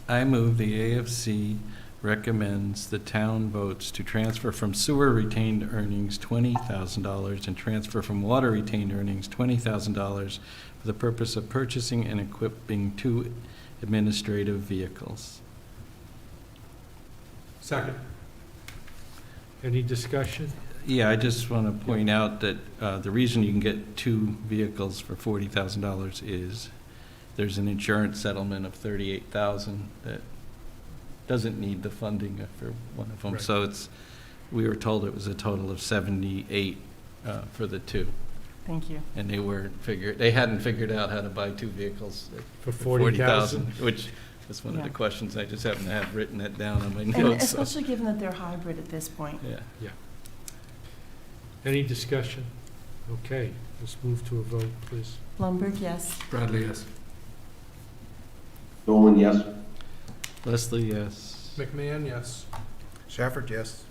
I move the AFC recommends the town votes to transfer from sewer retained earnings $20,000 and transfer from water retained earnings $20,000 for the purpose of purchasing and equipping 2 administrative vehicles. Second? Any discussion? Yeah, I just want to point out that the reason you can get 2 vehicles for $40,000 is there's an insurance settlement of $38,000 that doesn't need the funding for one of them. Right. So we were told it was a total of 78 for the 2. Thank you. And they hadn't figured out how to buy 2 vehicles For for 40,000? which is one of the Yeah. questions. I just happen to have written it down on my And notes. so- especially given that they're hybrid at this point. Yeah. Any discussion? Okay, let's move to a vote, please. Blumberg, yes. Bradley, yes. Nolan, yes. Leslie, yes. McMahon, yes. Shafford, yes.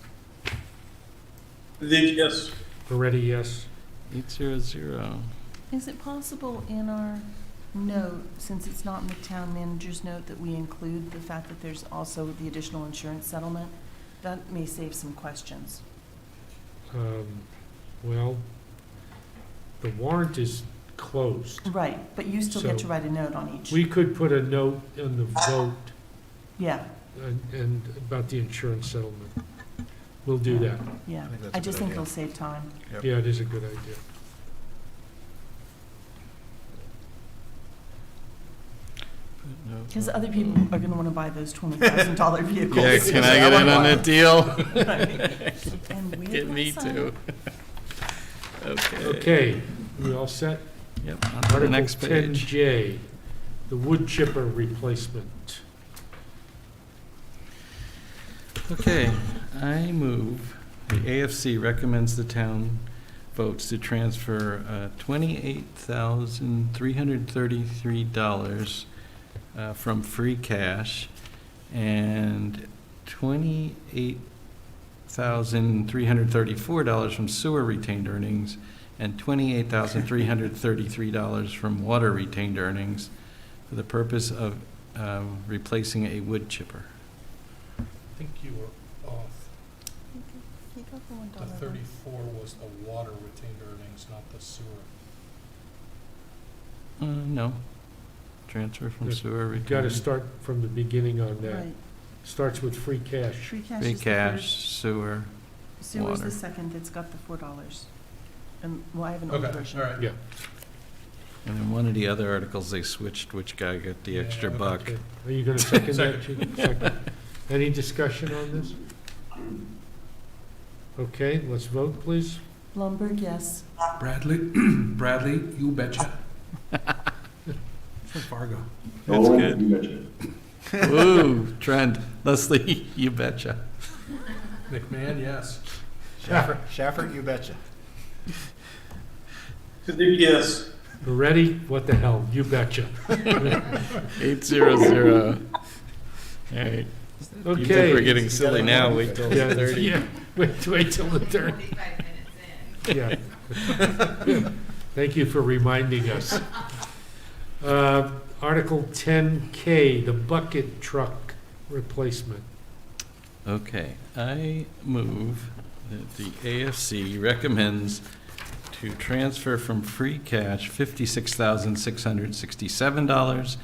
Siddiqui, yes. Moretti, yes. 800. Is it possible in our note, since it's not in the town manager's note, that we include the fact that there's also the additional insurance settlement? That may save some questions. Well, the warrant is closed. Right, but you still get So, to write a note on each. We could put a note on the vote Yeah, and about the insurance settlement. We'll do that. yeah. I think that's I a just good think idea. it'll save time. Yep. Yeah, it is a good idea. Because other people are going to want to buy those $20,000 vehicles. Yeah, can I get in on a deal? And we Get me too. Okay. Okay, we all set? Yep, on to the Article next page. 10J, the wood chipper replacement. Okay, I move, the AFC recommends the town votes to transfer $28,333 from free cash and $28,334 from sewer retained earnings and $28,333 from water retained earnings for the purpose of replacing a wood chipper. I think you were Oh, He got the $1. the 34 was the water retained earnings, not the sewer. No. Transfer from Good. sewer. You've got to retained- start from the beginning on that. Right. Starts with free cash. Free cash Free is the cash, first. sewer. Sewer's water. the second, it's got the $4. And, well, I have an old Okay, version. all right. Yeah. And in one of the other articles, they switched which guy got the Yeah, extra okay. buck. Okay. Are you going to second that? Judy? Second. Any discussion on this? Okay, let's vote, please. Blumberg, yes. Bradley, Bradley, you betcha. It's from Fargo. That's good. You betcha. Ooh, trend. Leslie, you betcha. McMahon, yes. Shafford, you betcha. Siddiqui, yes. Ready? What the hell? You betcha. 800. All right. You think we're Okay. getting silly now, wait till Yeah, 30. yeah. Wait till the 30. 45 minutes in. Yeah. Thank you for reminding us. Article 10K, the bucket truck replacement. Okay, I move that the AFC recommends to transfer from free cash $56,667,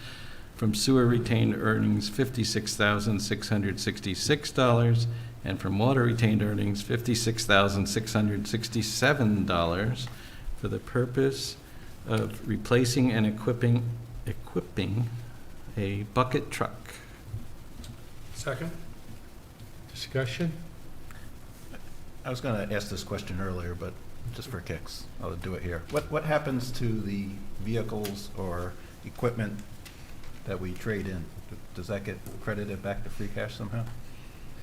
from sewer retained earnings $56,666, and from water retained earnings $56,667 for the purpose of replacing and equipping a bucket truck. Second? Discussion? I was going to ask this question earlier, but just for kicks, I'll do it here. What happens to the vehicles or equipment that we trade in? Does that get credited back to free cash somehow?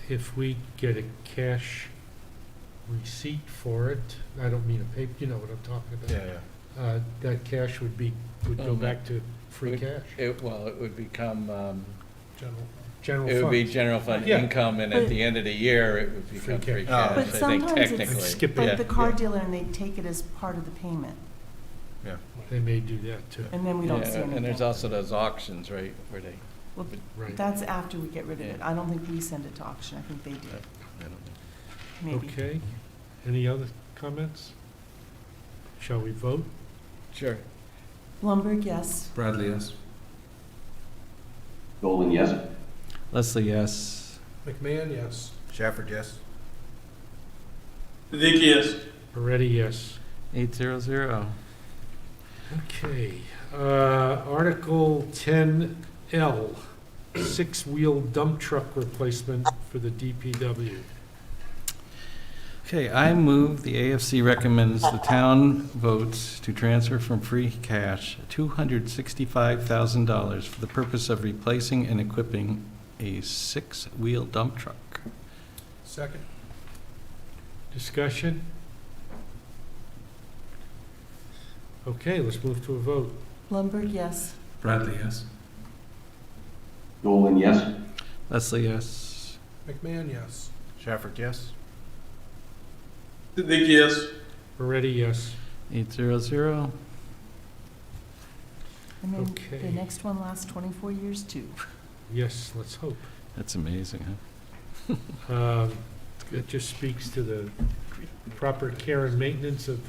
If we get a cash receipt for it, I don't mean a paper, you know what I'm talking about. That cash would go back to free cash, Well, it would become, General. general it would be funds. general fund Yeah. income, and at the end of the year, it would become Free free cash. cash, But I think sometimes it's technically. Skip like it. the car dealer and they take it as part of the payment. Yeah. They may do that too, And then we don't see Yeah, anything. and there's also those auctions, right, where they, Well, right. that's after we get rid of it. Yeah. I don't think we send it to auction. I think they do, I don't know. maybe. Okay, any other comments? Shall we vote? Sure. Blumberg, yes. Bradley, yes. Dolan, yes. Leslie, yes. McMahon, yes. Shafford, yes. Siddiqui, yes. Already, yes. 800. Okay, Article 10L, six-wheel dump truck replacement for the DPW. Okay, I move the AFC recommends the town votes to transfer from free cash $265,000 for the purpose of replacing and equipping a six-wheel dump truck. Second? Discussion? Okay, let's move to a vote. Blumberg, yes. Bradley, yes. Dolan, yes. Leslie, yes. McMahon, yes. Shafford, yes. Siddiqui, yes. Already, yes. 800. And then Okay. the next one lasts 24 years too. Yes, let's hope. That's amazing, huh? It just speaks to the proper care and maintenance of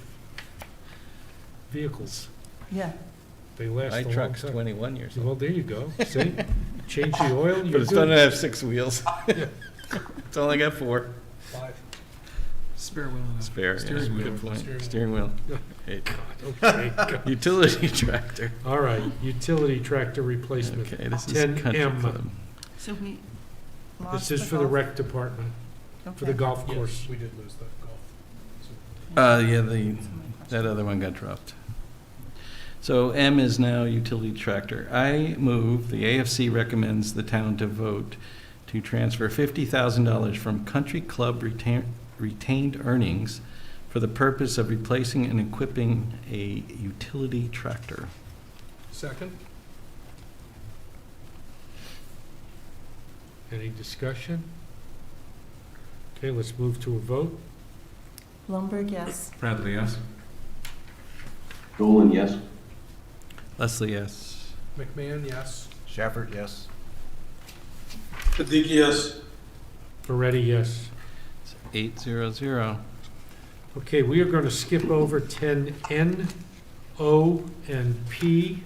vehicles. Yeah. They last My a long truck's time. 21 years Well, old. there you go. See? Change the oil, But you're it's going to good. have six wheels. It's only got four. 5. Spare wheel and a Spare, yeah, steering wheel. good point. Steering wheel. Steering wheel. Okay. Okay, go. Utility tractor. All right, utility tractor replacement. Okay, this is 10M. country club. So we lost This is for the golf. rec department, for the Okay. golf Yes, course. we did lose that golf. Yeah, That's my that question. other one got dropped. So M is now utility tractor. I move the AFC recommends the town to vote to transfer $50,000 from country club retained earnings for the purpose of replacing and equipping a utility tractor. Second? Any discussion? Okay, let's move to a vote. Blumberg, yes. Bradley, yes. Dolan, yes. Leslie, yes. McMahon, yes. Shafford, yes. Siddiqui, yes. Moretti, yes. It's 800. Okay, we are going to skip over 10N, O, and P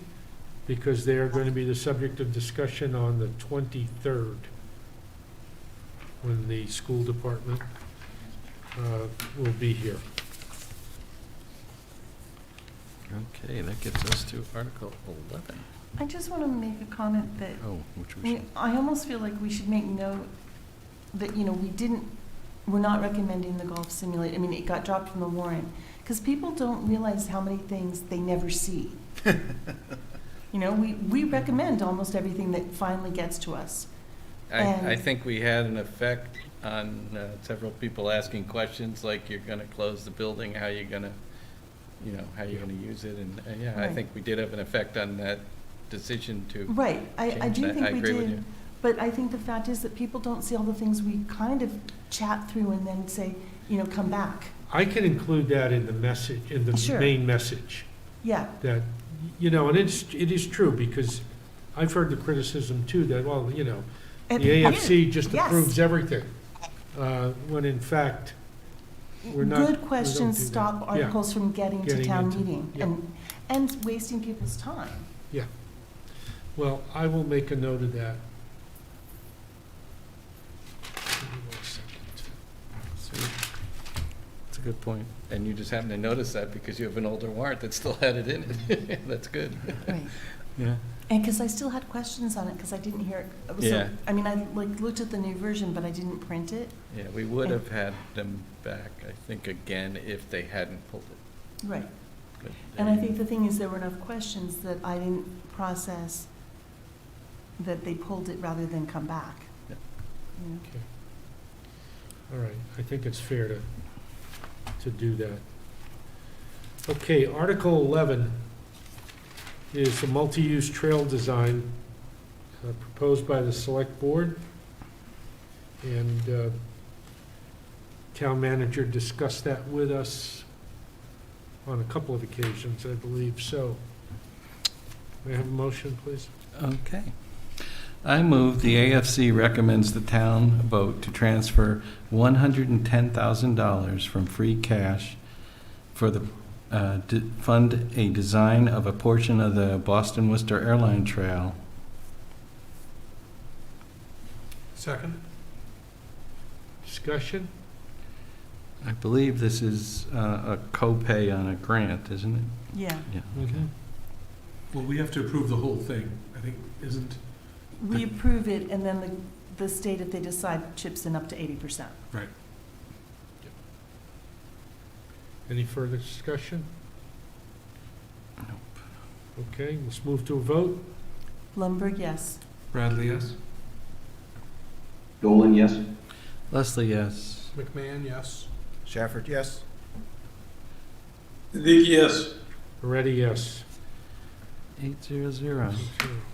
because they are going to be the subject of discussion on the 23rd when the school department will be here. Okay, that gets us to Article 11. I just want to make a comment that Oh, which we should. I almost feel like we should make note that, we're not recommending the golf simulator. I mean, it got dropped from the warrant, because people don't realize how many things they never see. We recommend almost everything that finally gets to us. I And- think we had an effect on several people asking questions, like you're gonna close the building, how you gonna, how you gonna use it, and, yeah, I Right. think we did have an effect on that decision to Right, I change do that. think I we agree with did, you. but I think the fact is that people don't see all the things we kind of chat through and then say, come back. I can include that in the message, in the Sure. main message, Yeah, that, and it is true, because I've heard the criticism too, that, well, the And- AFC just Yes. approves everything, when in fact, we're not. we good don't questions do that. stop Yeah. articles from getting to Getting town into- meeting yeah. and wasting people's time. Well, I will make a note of that. Give me 1 second. Sweet. That's a good point. And you just happen to notice that because you have an older warrant that still had it in it. That's good. Right. Yeah. And because I still had questions on it, because I didn't hear it. So, Yeah. I mean, I looked at the new version, but I didn't print it. Yeah, we would have had them back, I think, again, if they hadn't pulled it. Right. But And I they- think the thing is, there were enough questions that I didn't process that they pulled it rather than come back. Yeah. You know? Okay. All right, I think it's fair to do that. Okay, Article 11 is a multi-use trail design proposed by the Select Board. And Town Manager discussed that with us on a couple of occasions, I believe. So, may I have a motion, please? Okay. I move the AFC recommends the town vote to transfer $110,000 from free cash for the, fund a design of a portion of the Boston-Worcester Airline Trail. Second? Discussion? I believe this is a co-pay on a grant, isn't it? Yeah. Yeah. Mhm. Well, we have to approve the whole thing, I think, isn't, We approve it, and then the state, if they decide, chips in up to 80%. right. Any further discussion? Nope. Okay, let's move to a vote. Lumberg, yes. Bradley, yes? Dolan, yes. Leslie, yes. McMahon, yes. Shafford, yes? Vic, yes. Moretti, yes. 800.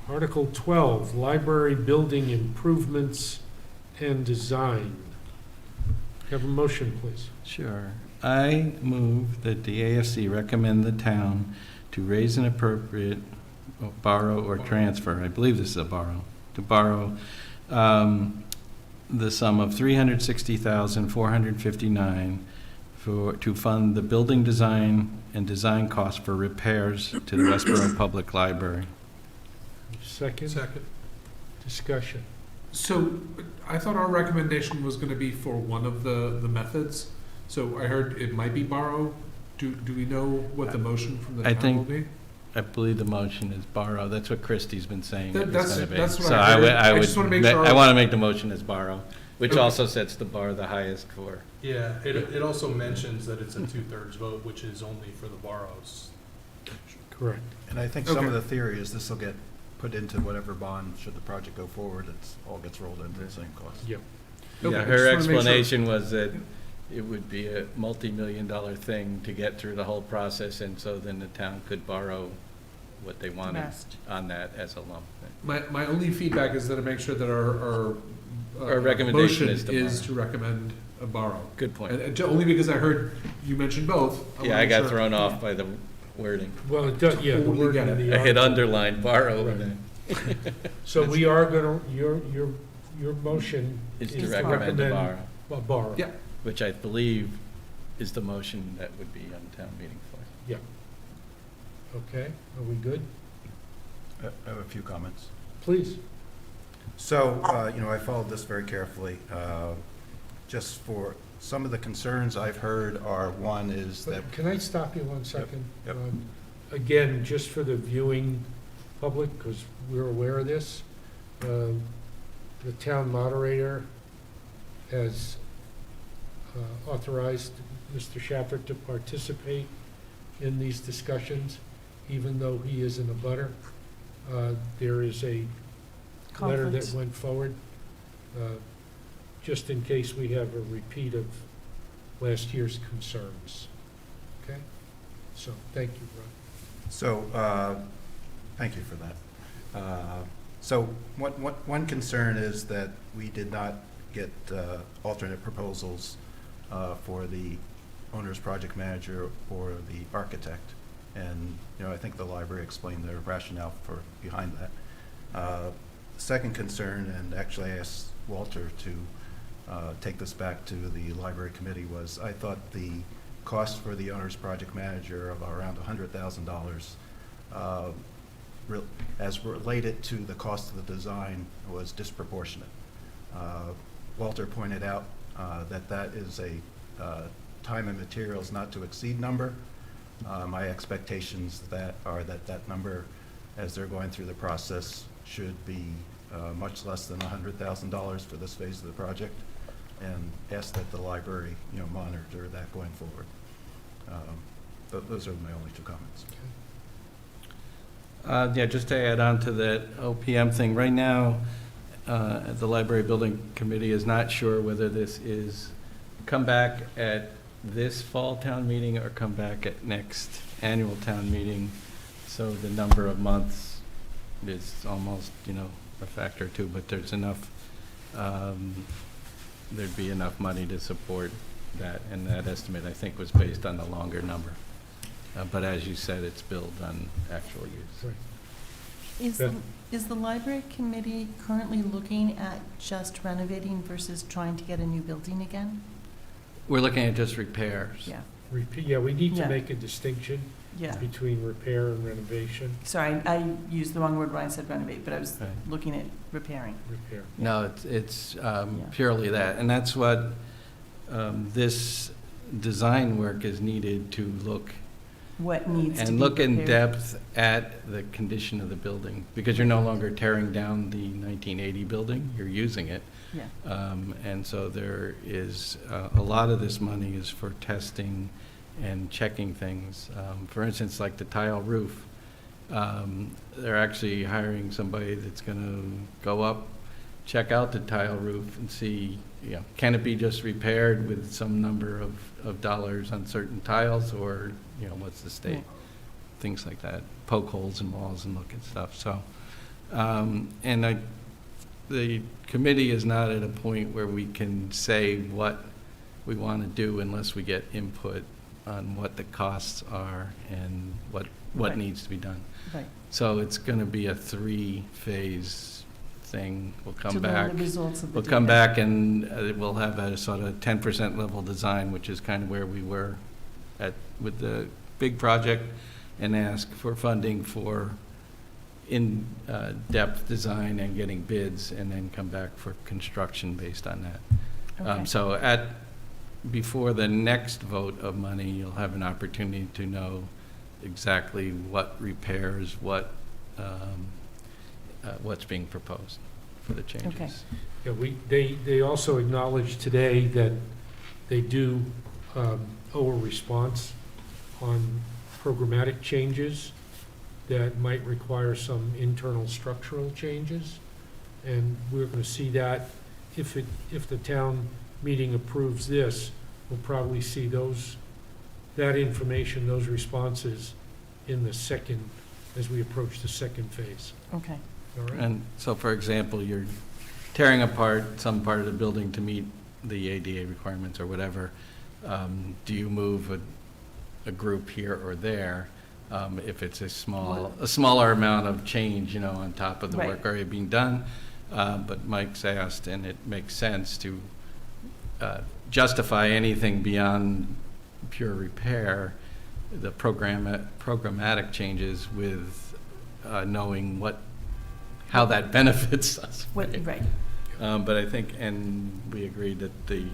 Article 12, Library Building Improvements and Design. Have a motion, please. Sure. I move that the AFC recommend the town to raise an appropriate, borrow or transfer, I believe this is a borrow, to borrow the sum of $360,459 to fund the building design and design costs for repairs to the Westborough Public Library. Second, Second. discussion. So I thought our recommendation was gonna be for one of the methods. So I heard it might be borrow. Do we know what the motion from the I town will think- be? I believe the motion is borrow. That's what Christie's been saying it was That's gonna be. what So I heard. I would just wanna make ma- sure- I want to make the motion as borrow, which Okay. also sets the bar the highest for. Yeah, it also mentions that it's a 2/3 vote, which is only for the borrows. Correct. And I think some Okay. of the theory is this will get put into whatever bond, should the project go forward, all gets rolled into the same cost. Yep. Okay, Yeah, I her just wanna make sure. explanation was that it would be a multi-million-dollar thing to get through the whole process, and so then the town could borrow what they wanted Rest. on that as a lump. My only feedback is that I make sure that our Our recommendation motion is to borrow. to recommend a borrow. Good point. And only because I heard you mentioned both. Yeah, wanna I make got sure- thrown off by the wording. Well, it does, yeah, the Totally word get in it. the I had article. underlined borrow. and Right. then- So we are gonna, you're your motion Is is to to recommend a recommend borrow, a borrow. Yeah. which I believe is the motion that would be on town meeting floor. Okay, are we good? I have a few comments. Please. So, I followed this very carefully. Just for some of the concerns I've heard are, one is that, But can I stop you 1 second? Yep. Again, just for the viewing public, because we're aware of this, the town moderator has authorized Mr. Shafford to participate in these discussions, even though he is in a butter. There is a letter that Conflict. went forward, just in case we have a repeat of last year's concerns. Okay? So, thank you, Ron. so, thank you for that. So, one concern is that we did not get alternate proposals for the owner's project manager or the architect. And, I think the library explained their rationale behind that. Second concern, and actually I asked Walter to take this back to the library committee, was I thought the cost for the owner's project manager of around $100,000 as related to the cost of the design was disproportionate. Walter pointed out that is a time and materials not to exceed number. My expectations are that number, as they're going through the process, should be much less than $100,000 for this phase of the project, and ask that the library, monitor that going forward. Those are my only two comments. Yeah, just to add on to that OPM thing, right now, the Library Building Committee is not sure whether this is come back at this fall town meeting or come back at next annual town meeting. So the number of months is almost, a factor or two, but there's enough, there'd be enough money to support that, and that estimate, I think, was based on the longer number. But as you said, it's billed on actual use. Right. Is Beth? is the library committee currently looking at just renovating versus trying to get a new building again? We're looking at just repairs. Yeah, Yeah, we need to Yeah. make a distinction yeah. between repair and renovation. Sorry, I used the wrong word when I said renovate, but I was Right. looking at repairing. Repair. No, it's purely that, and that's what this design work is needed to look What needs to be and look in repaired. depth at the condition of the building, because you're no longer tearing down the 1980 building, you're using it. Yeah, And so there is, a lot of this money is for testing and checking things. For instance, like the tile roof, they're actually hiring somebody that's gonna go up, check out the tile roof and see, can it be just repaired with some number of dollars on certain tiles, or, what's the state? Things like that, poke holes in walls and look at stuff, so. The committee is not at a point where we can say what we want to do unless we get input on what the costs are and what Right. needs to be done. right. So it's going to be a 3-phase thing. We'll come back. To learn the results of the We'll come data. back and we'll have a sort of 10% level design, which is kind of where we were with the big project, and ask for funding for in-depth design and getting bids, and then come back for construction based on that. Okay. So before the next vote of money, you'll have an opportunity to know exactly what repairs, what's being proposed for the changes. Okay. Yeah, they also acknowledged today that they do owe a response on programmatic changes that might require some internal structural changes. And we're going to see that if the town meeting approves this, we'll probably see that information, those responses in the second, as we approach the second phase. Okay, All right? And so, for example, you're tearing apart some part of the building to meet the ADA requirements or whatever. Do you move a group here or there? If it's a smaller amount of change, on top of the Right. work already being done, But Mike's asked, and it makes sense to justify anything beyond pure repair, the programmatic changes with knowing how that benefits us. Right. But I think, and we agreed that the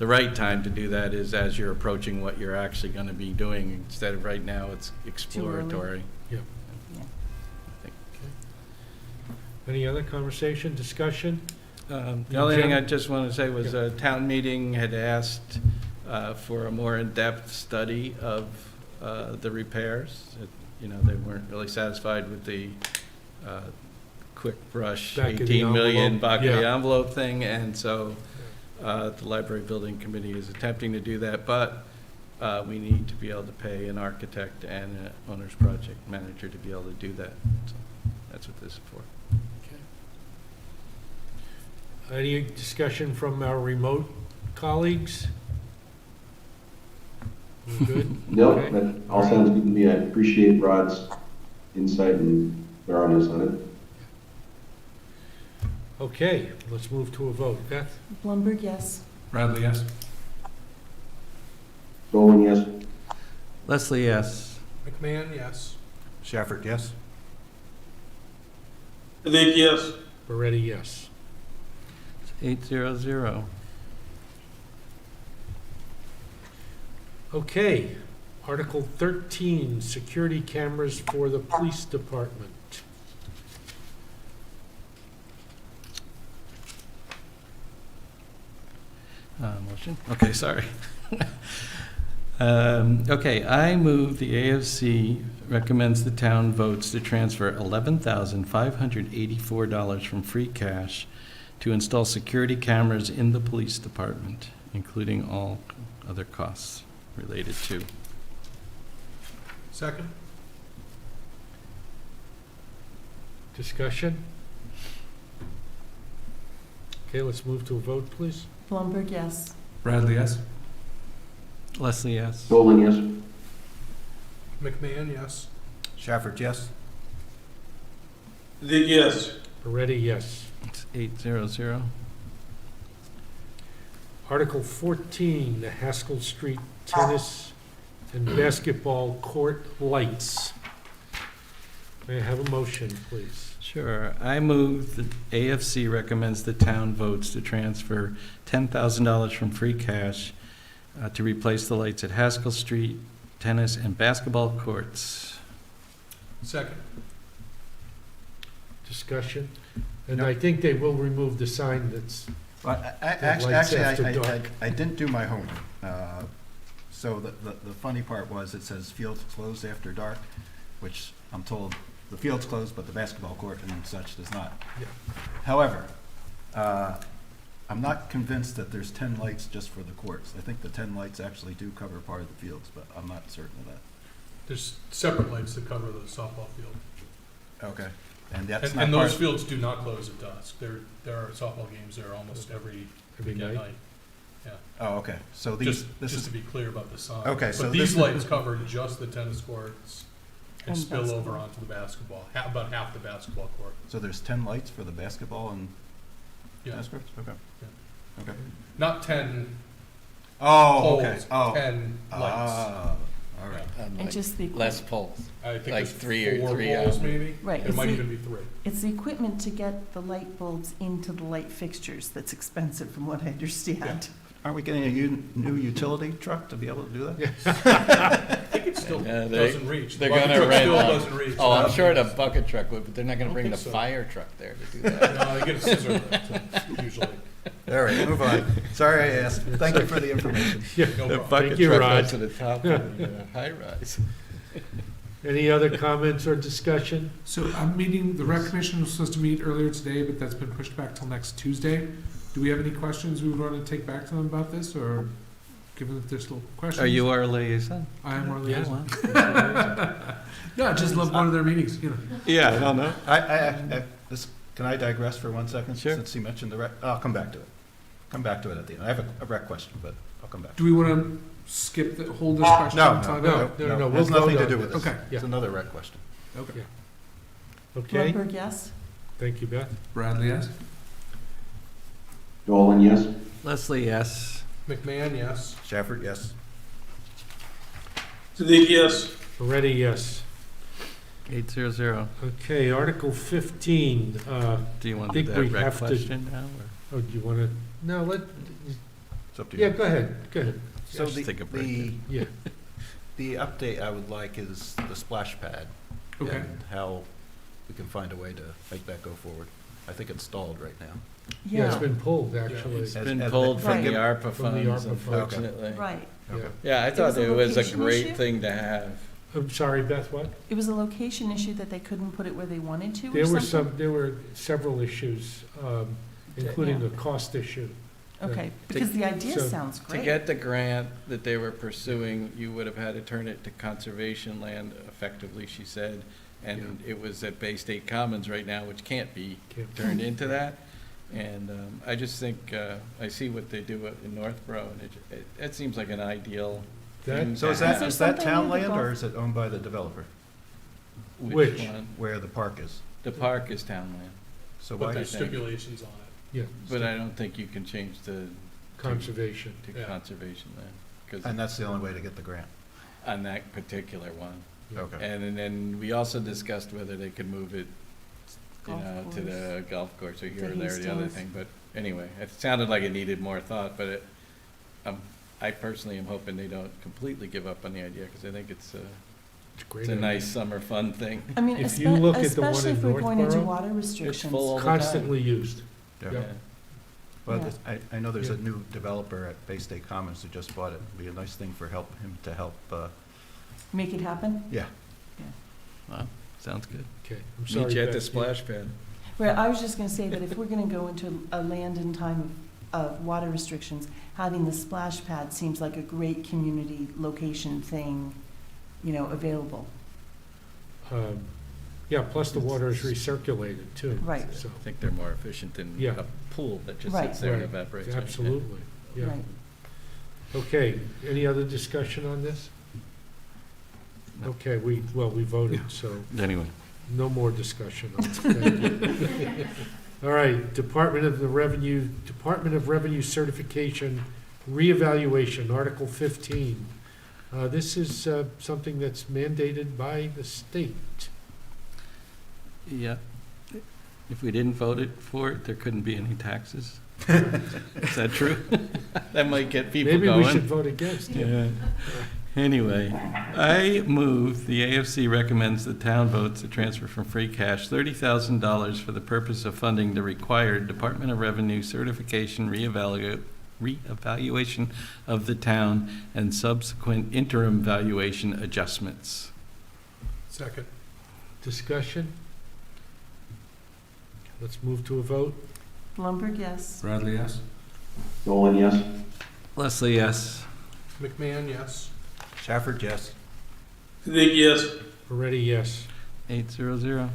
right time to do that is as you're approaching what you're actually going to be doing, instead of right now, it's exploratory. Yep. Yeah. I think. Any other conversation, discussion? The only thing I just want to say was a town meeting had asked for a more in-depth study of the repairs. They weren't really satisfied with the quick brush, Back of the 18 million envelope. back of the Yeah. envelope thing, and so the library building committee is attempting to do that, but we need to be able to pay an architect and an owner's project manager to be able to do that. So that's what this is for. Any discussion from our remote colleagues? We're good? No, Okay. that all sounds good to me. I appreciate Rod's insight and thoroughness on it. Okay, let's move to a vote. Beth? Blumberg, yes. Bradley, yes. Dolan, yes. Leslie, yes. McMahon, yes. Shafford, yes? I think yes. Moretti, yes. 800. Okay, Article 13, security cameras for the police department. Motion? Okay, sorry. Okay, I move the AFC recommends the town votes to transfer $11,584 from free cash to install security cameras in the police department, including all other costs related to. Second? Discussion? Okay, let's move to a vote, please. Blumberg, yes. Bradley, yes. Leslie, yes. Dolan, yes. McMahon, yes. Shafford, yes? I think yes. Moretti, yes. It's 800. Article 14, the Haskell Street tennis and basketball court lights. May I have a motion, please? Sure. I move that AFC recommends the town votes to transfer $10,000 from free cash to replace the lights at Haskell Street tennis and basketball courts. Second? Discussion? And I think they will remove the sign that's, Well, The lights after dark. I didn't do my homework. So the funny part was it says fields closed after dark, which I'm told the field's closed, but the basketball court and such does not. Yeah. However, I'm not convinced that there's 10 lights just for the courts. I think the 10 lights actually do cover part of the fields, but I'm not certain of that. There's separate lights that cover the softball field. Okay. And that's not And part those of, fields do not close at dusk. There are softball games there almost every every weekend night. night. oh, okay. So these, Just this to is, be clear about the sign. Okay, so But these this- lights cover just the tennis courts and And spill over basketball. onto the basketball, about half the basketball court. so there's 10 lights for the basketball and Yeah, tennis courts? Okay. Okay. not 10 Oh, okay. poles, Oh. 10 lights. Ah, all right. And just the, Less poles. I think like there's three or 4 three poles out. maybe. Right, It it's might the- even be 3. it's the equipment to get the light bulbs into the light fixtures that's expensive, from what I understand. Aren't we getting a new utility truck to be able to do that? I think it still Yeah, doesn't reach. The they're bucket gonna truck rent still one. doesn't reach. Oh, I'm sure the bucket truck would, but they're not gonna I bring the think so. fire truck there to do that. No, they get a scissor lift, usually. All right, move on. Sorry I asked. Thank you for the information. Yeah. No problem. Thank you, Rod. to the top of the high rise. Any other comments or discussion? So I'm meeting, the rec commission was supposed to meet earlier today, but that's been pushed back till next Tuesday. Do we have any questions we would want to take back to them about this, or given that there's still questions? Are you our liaison? I am our Yeah, liaison. well. No, I just love one of their meetings, you know. Yeah, I don't know. Can I digress for 1 second? Sure. Since you mentioned the rec, I'll come back to it. Come back to it at the end. I have a rec question, but I'll come back. Do we want to skip the, hold this question? No, until I- no. we'll Has nothing vote to on do this. with this. Okay. It's another rec question. Okay. Okay, Blumberg, yes. Thank you, Beth. Bradley, yes? Dolan, yes. Leslie, yes. McMahon, yes. Shafford, yes. Siddiqui, yes. Moretti, yes. 800. Okay, Article 15, Do you want Think that we rec have to- question now, or? oh, do you want to, no, It's up to you. yeah, go ahead. So Just take a break. Yeah, the update I would like is the splash pad. Okay. And how we can find a way to make that go forward. I think it's stalled right now. yeah, it's been pulled, actually. It's As- been as pulled from the Right. ARPA From the funds, ARPA funds. unfortunately. Right. Yeah. Yeah, I It was thought a it was a location great issue? thing to have. I'm sorry, Beth, what? It was a location issue that they couldn't put it where they wanted to or There were several issues, including Yeah. the cost issue. Okay, because the idea so- sounds To great. get the grant that they were pursuing, you would have had to turn it to conservation land effectively, she said. And it was at Bay State Commons right now, which can't be Can't- turned into that. And I just think, I see what they do in Northborough, and it seems like an ideal That- thing So to is that, have. is that something town near the land or golf- is it owned by the developer, Which? one? where the park is? The park is town land, So But why, there's I think. stipulations on it. Yeah, but I don't think you can change to conservation. Yeah. conservation land, and because that's the only way to get the grant? on that particular one. Yeah. Okay. And then we also discussed whether they could move it, you Golf know, to the golf course or here To or there, the other Hastings. thing, but anyway, it sounded like it needed more thought, but I personally am hoping they don't completely give up on the idea, because I think it's It's a great. it's a idea. nice summer fun thing. I mean, If you look at the one especially in if we're going into Northborough, water It's restrictions. full all the time. Constantly used. Yeah. Yeah. Well, Yeah. I know there's a Yeah. new developer at Bay State Commons who just bought it. It'd be a nice thing for him to help, Make it happen? yeah. Wow, sounds good. Okay, I'm sorry. Meet you at the Beth. splash pad. Well, I was just gonna say that if we're gonna go into a land and time of water restrictions, having the splash pad seems like a great community location thing, you know, available. Yeah, plus the water is recirculated too. Right. So, I think they're more efficient than Yeah. a pool that just Right. sits there and Right. evaporates. right? absolutely, yeah. Right. Okay, any other discussion on this? No. Okay, we voted, so Anyway. no more discussion on it. All right, Department of Revenue Certification Reevaluation, Article 15. This is something that's mandated by the state. Yeah. If we didn't vote for it, there couldn't be any taxes. Is that true? That might get people Maybe going. we should vote against it. Yeah. Anyway, I move the AFC recommends the town votes to transfer from free cash $30,000 for the purpose of funding the required Department of Revenue certification reevaluation of the town and subsequent interim valuation adjustments. Second. Discussion? Let's move to a vote. Blumberg, yes. Bradley, yes? Dolan, yes. Leslie, yes. McMahon, yes. Shafford, yes. Siddiqui, yes. Moretti, yes. 800.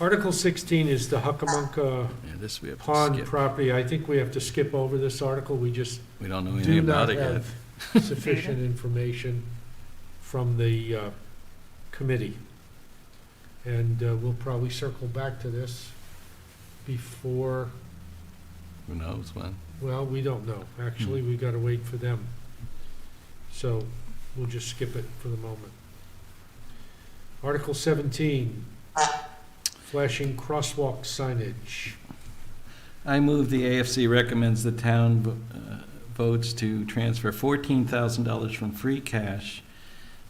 Article 16 is the Hucamonca Yeah, this we have to Pond skip. property. I think we have to skip over this article. We just We don't know do anything not about it yet. have sufficient information from the committee. And we'll probably circle back to this before, Who knows when? well, we don't know. Actually, we got to wait for them. So we'll just skip it for the moment. Article 17, flashing crosswalk signage. I move the AFC recommends the town votes to transfer $14,000 from free cash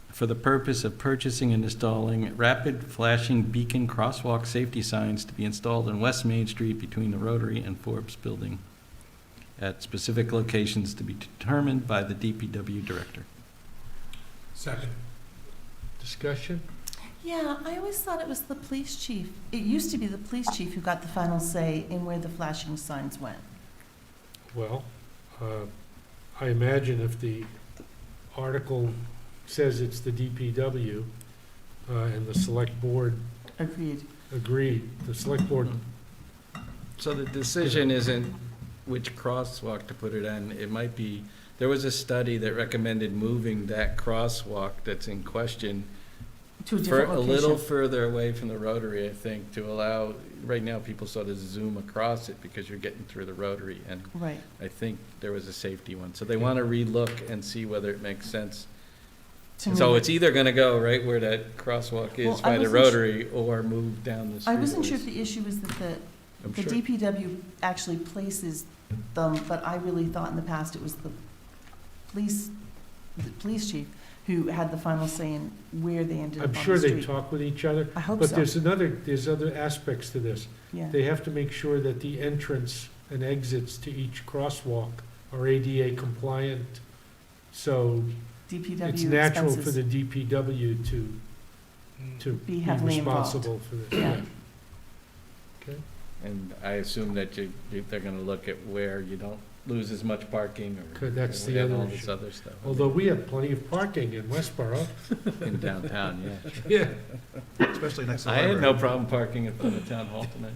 for the purpose of purchasing and installing rapid flashing beacon crosswalk safety signs to be installed on West Main Street between the Rotary and Forbes Building at specific locations to be determined by the DPW director. Second. Discussion? Yeah, I always thought it was the police chief. It used to be the police chief who got the final say in where the flashing signs went. Well, I imagine if the article says it's the DPW and the select board Agreed. agreed, the select board, So the decision isn't which crosswalk to put it on. It might be, there was a study that recommended moving that crosswalk that's in question To a for different a location. little further away from the Rotary, I think, to allow right now people sort of zoom across it because you're getting through the rotary, and Right. I think there was a safety one. So they want to relook and see whether it makes sense. To So move it's either going to go right where that crosswalk Well, is I by the wasn't rotary, or move down the street. I wasn't sure if the issue was that I'm the sure. DPW actually places them, but I really thought in the past it was the police chief who had the final say in where they ended up on I'm the sure they street. talk with each other, I hope but so, there's other aspects to this. yeah. They have to make sure that the entrance and exits to each crosswalk are ADA compliant, so DPW it's natural for expenses. the DPW to Be be heavily involved. responsible for this. Yeah. Okay, And I assume that they're going to look at where you don't lose as much parking, or Good, that's the and other all this issue. other stuff. although we have plenty of parking in Westborough. In downtown, yeah. Yeah. Especially next to the I had library. no problem parking in front of town hall tonight.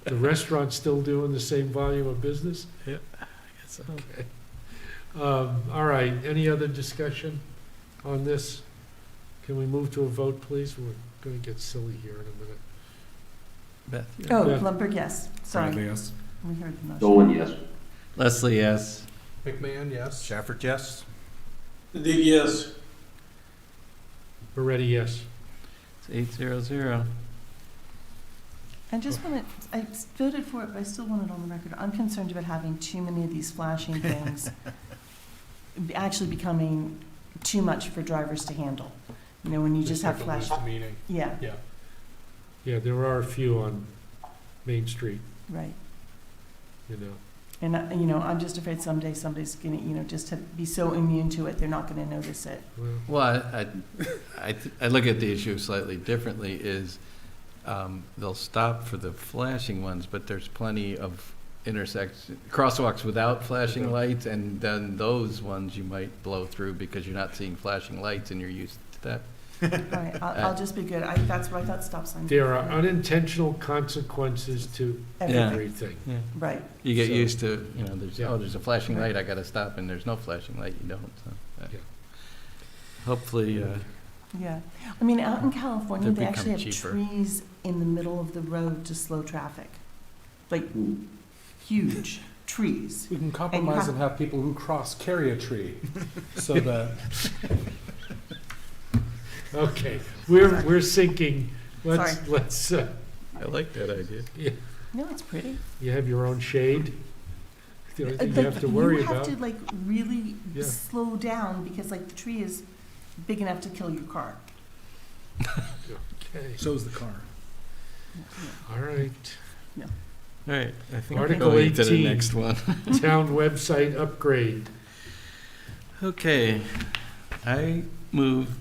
The restaurant's still doing the same volume of business? So, Okay. All right, any other discussion on this? Can we move to a vote, please? We're gonna get silly here in a minute. Beth? Oh, Yeah. Lumberg, yes, sorry, Bradley, yes. we heard the motion. Dolan, yes. Leslie, yes. McMahon, yes. Shafford, yes? Siddiqui, yes. Moretti, yes. It's 800. I just want to, I voted for it, but I still want it on the record. I'm concerned about having too many of these flashing things actually becoming too much for drivers to handle. You know, when you just have start to lose flash, the meaning. yeah, Yeah. Yeah, there are a few on Main Street, right. you know. And, you know, I'm just afraid someday somebody's gonna, you know, just to be so immune to it, they're not gonna notice it. Well, Well, I look at the issue slightly differently, is they'll stop for the flashing ones, but there's plenty of crosswalks without flashing Without. lights, and then those ones you might blow through because you're not seeing flashing lights and you're used to that. All right, I'll just be good. That's what I thought stop signs. there were are for. unintentional consequences to Yeah. everything. Yeah. Right, You get So- used to, you know, Yeah. there's a flashing Right. light, I gotta stop, and there's no flashing light, you don't, so. Yeah. Hopefully, yeah. I mean, out in California, They've they actually have become cheaper. trees in the middle of the road to slow traffic. Like, huge trees. We can compromise have- and have people who cross carry a tree, so that Okay, we're sinking, let's, Sorry. I like that idea. No, it's pretty. you have your own shade. The only thing you Like, have to worry about. You have to like really Yeah. slow down because like the tree is big enough to kill your car. Okay, so's the car. all right. All right, I think we're Article going to the 18. next one. Town website upgrade. Okay, I move,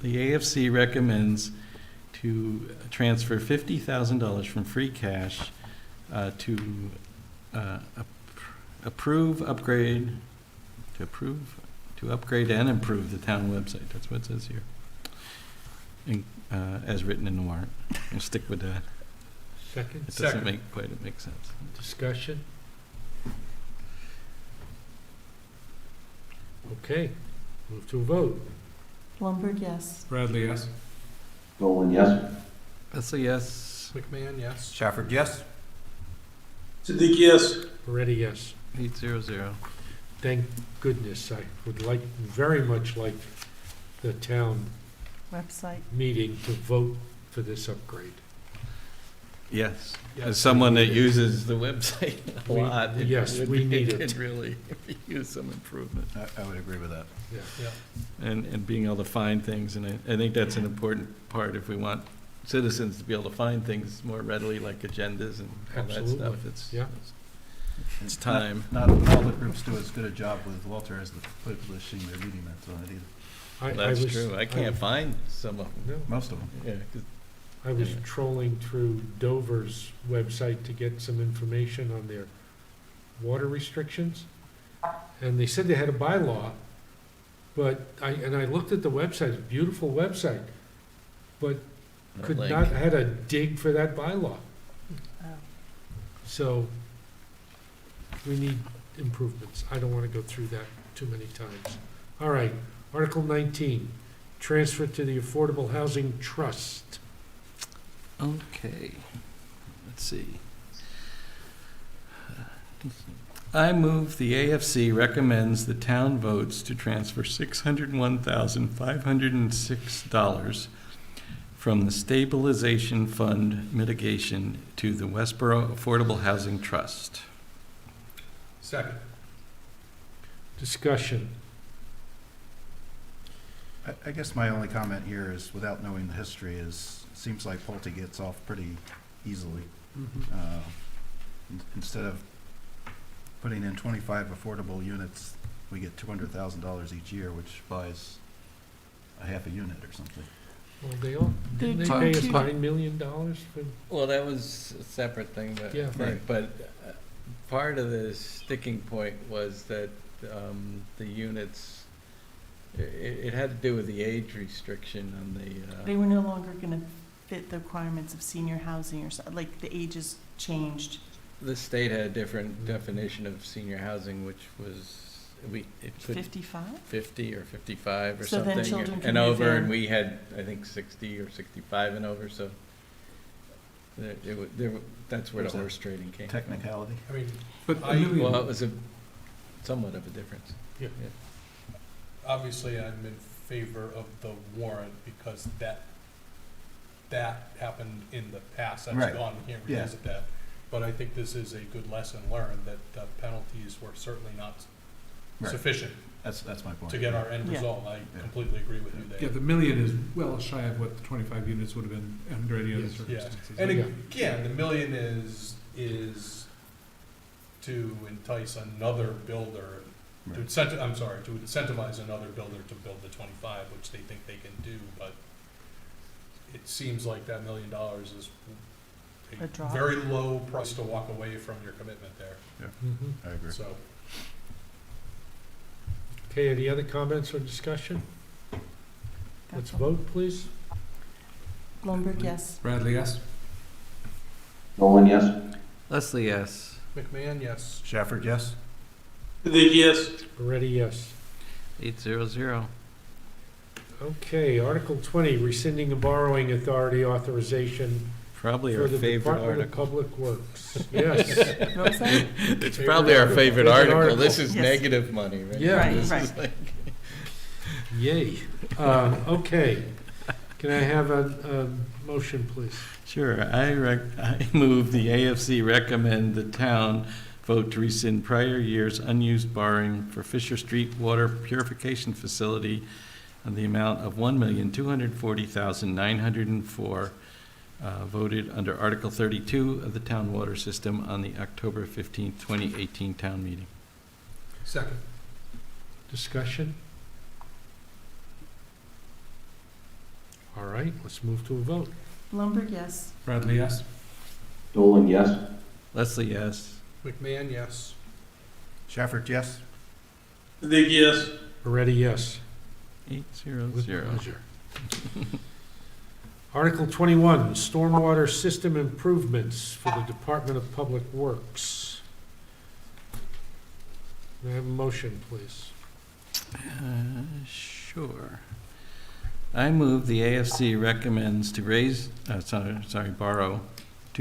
the AFC recommends to transfer $50,000 from free cash to upgrade and improve the town website. That's what it says here. As written in the warrant. We'll stick with that. Second, It doesn't Second. quite make sense. discussion. Okay, move to a vote. Lumberg, yes. Bradley, yes. Dolan, yes. Leslie, yes. McMahon, yes. Shafford, yes? Siddiqui, yes. Moretti, yes. 800. Thank goodness. I would very much like the town Website. meeting to vote for this upgrade. Yes. Yes, As someone we that need it. uses the website a We- lot. it yes, would we be- need it. could really use some improvement. I would agree with that. Yeah. Yeah. And being able to find things, and I think that's an important part if we want citizens to be able to find things more readily, like agendas and all that Absolutely. stuff. It's, Yeah. it's time. Not all the groups do as good a job with Walter as the publishing their meeting minutes on it either. I That's was- true. I can't find some of them. No, Most of them. Yeah, 'cause I was Yeah. trolling through Dover's website to get some information on their water restrictions. And they said they had a bylaw, but I looked at the website, a beautiful website, but could like- not, had to dig for that bylaw. Oh. So we need improvements. I don't want to go through that too many times. All right, Article 19, transfer to the Affordable Housing Trust. Okay, let's see. I move the AFC recommends the town votes to transfer $601,506 from the Stabilization Fund mitigation to the Westborough Affordable Housing Trust. Second. Discussion. I guess my only comment here is, without knowing the history, is, it seems like Pulte gets off pretty easily. Instead of putting in 25 affordable units, we get $200,000 each year, which buys a half a unit or something. Well, didn't they They're pay us two- $9 million for? Well, that was a separate thing, but, Yeah, right. part of the sticking point was that the units, it had to do with the age restriction on They were no longer going to fit the requirements of senior housing or something, like the ages changed. the state had a different definition of senior housing, which was, it could 55? 50 or 55 or So then something children can and move over, in. and we had, I think, 60 or 65 and over, so that's where Was the that horse trading came from. I Technicality. mean, But I- a million, Well, it was somewhat of a difference. obviously, I'm in favor of the warrant because that happened in the past. That's Right. gone. We can't Yeah. revisit that. But I think this is a good lesson learned that the penalties were certainly not Right. sufficient That's my point. to get our end Yeah. result. I Yeah. completely agree with you yeah, there. the million is well shy of what the 25 units would have been under any other Yes. Yeah, circumstances. and Yeah. again, the million is to entice another builder, Right. to incentivize another builder to build the 25, which they think they can do, but it seems like that $1 million is A a drop. very low price to walk away from your commitment there, Mhm. I agree. so. Okay, any other comments or discussion? Let's That's all. vote, please. Blumberg, yes. Bradley, yes? Nolan, yes? Leslie, yes. McMahon, yes. Shafford, yes? Siddiqui, yes. Ready, yes. 800. Okay, Article 20, rescinding the borrowing authority authorization Probably for our the favorite Department of article. Public Works. Yes, What was that? It's probably our favorite Favorite article. This article. is Yes. negative money, right? Yeah. Right, This is right. like- yay. Okay, can I have a motion, please? Sure, I move the AFC recommend the town vote to rescind prior year's unused borrowing for Fisher Street Water Purification Facility on the amount of $1,240,904, voted under Article 32 of the Town Water System on the October 15th, 2018 town meeting. Second. Discussion? All right, let's move to a vote. Blumberg, yes. Bradley, yes? Nolan, yes? Leslie, yes. McMahon, yes. Shafford, yes? Siddiqui, yes. Ready, yes. 800. With pleasure. Article 21, stormwater system improvements for the Department of Public Works. May I have a motion, please? Sure. I move the AFC recommends to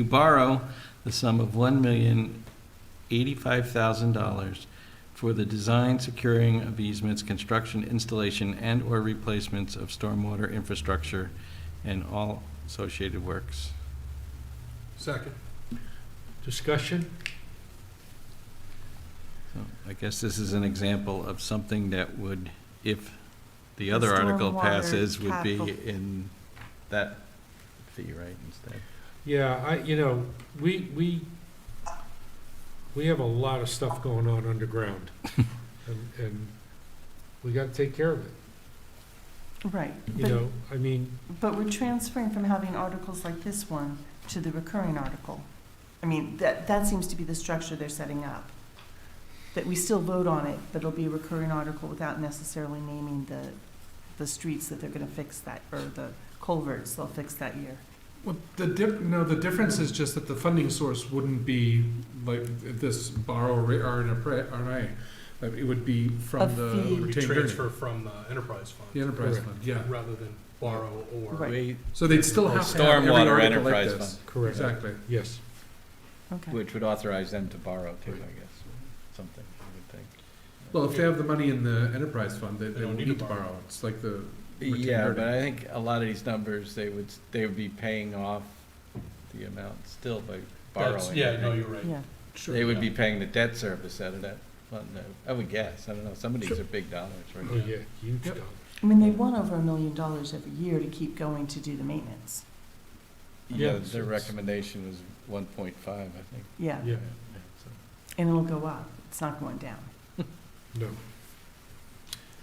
borrow the sum of $1,085,000 for the design, securing of easements, construction, installation, and/or replacements of stormwater infrastructure and all associated works. Second. Discussion? So I guess this is an example of something that would, if the The other article stormwater passes, would be capital. in that fee, right, instead? Yeah, we have a lot of stuff going on underground, and we gotta take care of it, Right. But we're transferring from having articles like this one to the recurring article. I mean, that seems to be the structure they're setting up. That we still vote on it, but it'll be a recurring article without necessarily naming the streets that they're gonna fix that, or the culverts they'll fix that year. Well, the difference is just that the funding source wouldn't be like this borrow RNA. It would be A from the fee. We retained transfer earnings. from the enterprise fund. The enterprise Correct. fund, yeah. Rather than borrow or. Right. We- So they'd still have to have every Stormwater article like enterprise this. fund. Correct. Exactly. Yes. Okay. Which would authorize them to borrow too, I guess, something, I would think. Well, if they have the money in the enterprise fund, they don't won't need need to to borrow. borrow. It's like the retained Yeah, earnings. but I think a lot of these numbers, they would be paying off the amount still by borrowing. Yeah, I no, think. you're right. Yeah. Sure. They would be paying the debt service out of that fund, I would guess, I don't know, some of these are big dollars, right? Oh, yeah, huge Yep. dollars. I mean, they want over $1 million every year to keep going to do the maintenance. Yeah, Yeah, their recommendation was 1.5, I think. Yeah, Yeah, so. and it'll go up. It's not going down. no.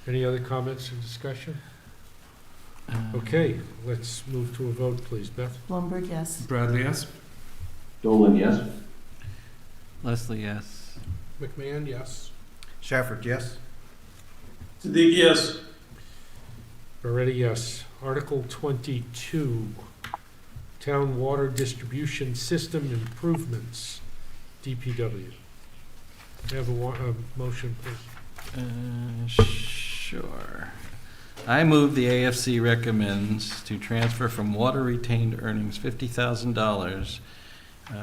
Any other comments or discussion? Okay, let's move to a vote, please. Beth? Blumberg, yes. Bradley, yes? Dolan, yes? Leslie, yes. McMahon, yes. Shafford, yes? Siddiqui, yes. Already, yes. Article 22, Town Water Distribution System Improvements, DPW. Have a motion, please. Sure. I move the AFC recommends to transfer from water retained earnings $50,000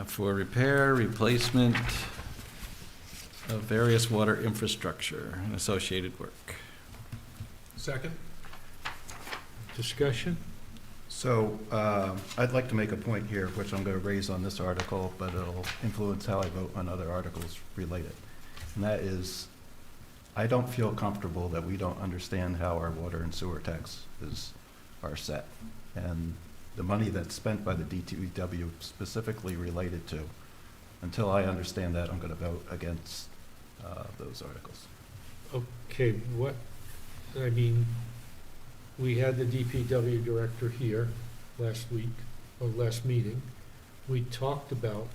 for repair, replacement of various water infrastructure and associated work. Second? Discussion? So I'd like to make a point here, which I'm going to raise on this article, but it'll influence how I vote on other articles related. And that is, I don't feel comfortable that we don't understand how our water and sewer taxes are set. And the money that's spent by the DTW specifically related to. Until I understand that, I'm going to vote against those articles. Okay, what, I mean, we had the DPW director here last week, or last meeting. We talked about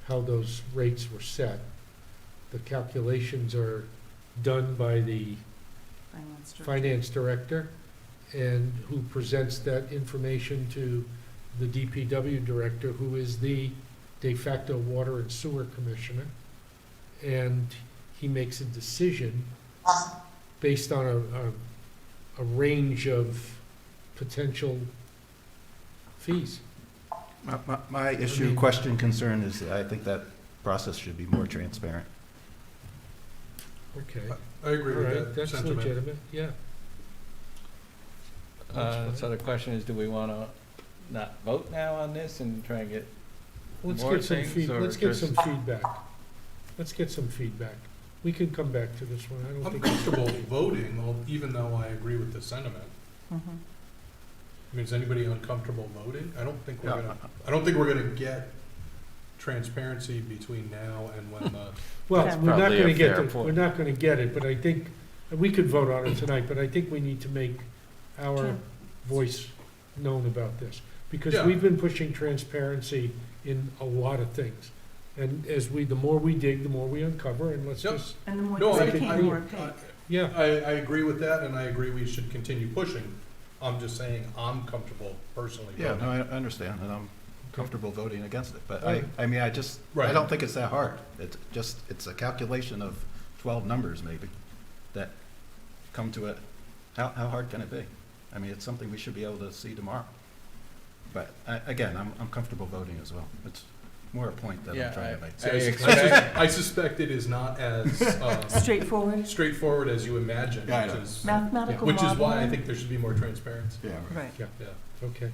how those rates were set. The calculations are done by the finance director, and who presents that information to the DPW director, who is the de facto water and sewer commissioner. And he makes a decision based on a range of potential fees. My issue, mean- question, concern is I think that process should be more transparent. Okay, I agree all with right, that that's sentiment. legitimate, yeah. That's fine. So the question is, do we want to not vote now on this and try and get Let's more get some things, or let's get just- some feedback. Let's get some feedback. We can come back to this one, I don't I'm think. comfortable voting, even though I agree with the sentiment. Mhm. I mean, is anybody uncomfortable voting? I don't think we're Yeah. gonna, I don't think we're gonna get transparency between now and when the, Well, Okay. we're not Probably a gonna get, fair we're point. not gonna get it, but I think, we could vote on it tonight, but I think we need to make our Sure. voice known about this. Because Yeah. we've been pushing transparency in a lot of things. And the more we dig, the more we uncover, and let's Yep. just, And the more No, it's I opaque, can- the more I- opaque. yeah. I agree with that, and I agree we should continue pushing. I'm just saying I'm comfortable personally Yeah, voting. no, I understand, and I'm comfortable voting against it, but Right. I mean, I Right. don't think it's that hard. It's a calculation of 12 numbers maybe that come to it. How hard can it be? I mean, it's something we should be able to see tomorrow. But again, I'm comfortable voting as well. It's more a point that I'm trying to make. So I expect- I suspect it is not as Straightforward, straightforward as you imagine, Yeah, I know. mathematical which is why I modeling. think there should be more transparency. Yeah, Right. Yeah, Okay.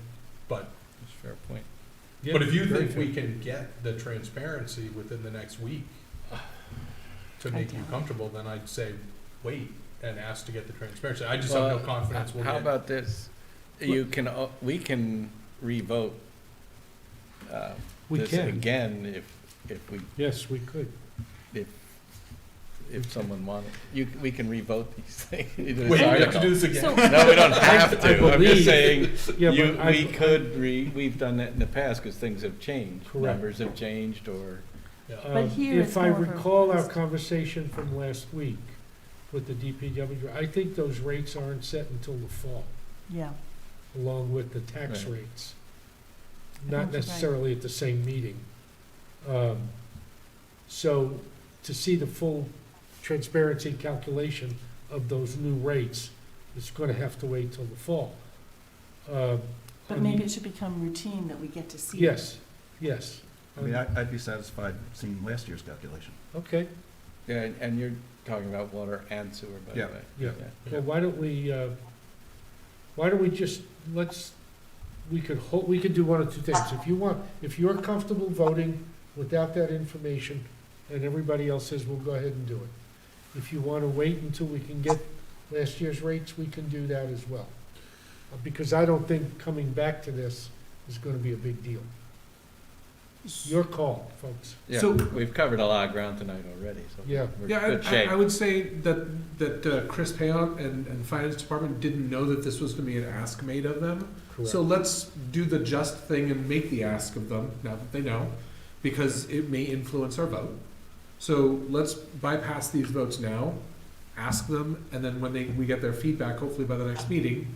but, That's a fair point. Yeah, but if you very think we fair. can get the transparency within the next week to I make you doubt it. comfortable, then I'd say wait and ask to get the transparency. I just have no Well, confidence we'll How get. about this? We can re-vote We this can, again if yes, we could. someone wanted. We can re-vote these things. Wait, we have to do this again? So- No, we don't have I to. I'm believe- just saying, Yeah, but we could we've done that in the past because things have changed. Correct. Numbers have changed or, Yeah. But here it's If I more of a recall our request. conversation from last week with the DPW, I think those rates aren't set until the fall, Yeah, along with the tax Right. rates. I think Not you're right. necessarily at the same meeting. So to see the full transparency calculation of those new rates, it's gonna have to wait till the fall. But maybe it should become routine that we get to see. Yes, yes. I mean, I'd be satisfied seeing last year's calculation. Okay, Yeah, and you're talking about water and sewer, by the Yeah. way. yeah. Well, why don't we just, we could do one of two things. If you're comfortable voting without that information, and everybody else says, we'll go ahead and do it. If you wanna wait until we can get last year's rates, we can do that as well. Because I don't think coming back to this is gonna be a big deal. Your call, folks. Yeah, So- we've covered a lot of ground tonight already, so Yeah. we're Yeah, in good shape. I would say that Chris Payon and the finance department didn't know that this was gonna be an ask made of them. So let's do the just thing and make the ask of them, now that they know, because it may influence our vote. So let's bypass these votes now, ask them, and then when we get their feedback, hopefully by the next meeting,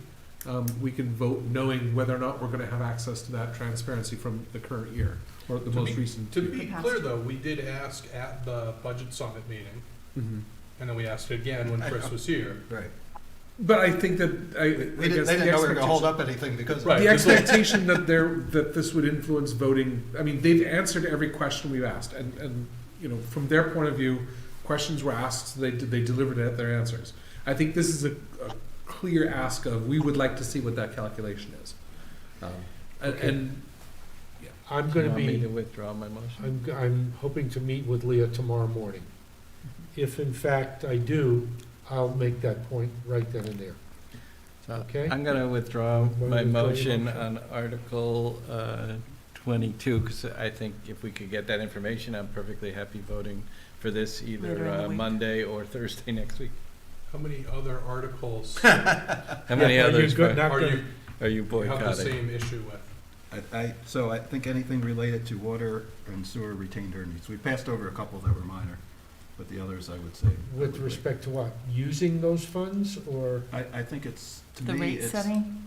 we can vote knowing whether or not we're gonna have access to that transparency from the current year, or the To most be- recent. To year. be clear, though, we did ask at the budget summit meeting, Mhm. and then we asked again when Chris was here. Right. But I think that, I They guess didn't know we were gonna hold expectation- up anything because. Right. The expectation that this would influence voting, I mean, they've answered every question we've asked, and, you know, from their point of view, questions were asked, so they delivered their answers. I think this is a clear ask of, we would like to see what that calculation is. And, I'm Do you gonna want me be, to withdraw my motion? I'm hoping to meet with Leah tomorrow morning. If in fact I do, I'll make that point right then and there. So Okay. I'm gonna withdraw Wanna my withdraw your motion motion? on Article 22, because I think if we could get that information, I'm perfectly happy voting for this Later in either the week. Monday or Thursday next week. How many other articles How many Yeah, are you others good? Not are gonna- you, are you you have the boycotting? same issue with? So I think anything related to water and sewer retained earnings, we passed over a couple that were minor, but the others I would say. I With would respect to what? Using those funds or? wait. I think it's, The rate setting?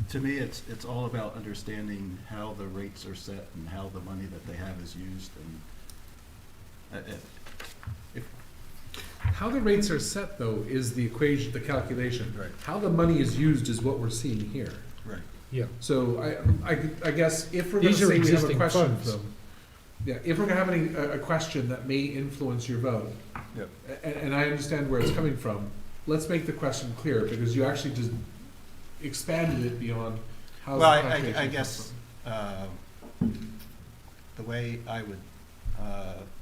to me, it's all about understanding how the rates are set and how the money that they have is used and, how the rates are set, though, is the equation, the calculation. Right. How the money is used is what we're seeing here. right. Yeah. So I guess if we're gonna These are say we have a existing question, funds. yeah, if we're gonna have a question that may influence your vote, Yep. and I understand where it's coming from, let's make the question clear, because you actually just expanded it beyond how the Well, calculation I comes guess, the way I would,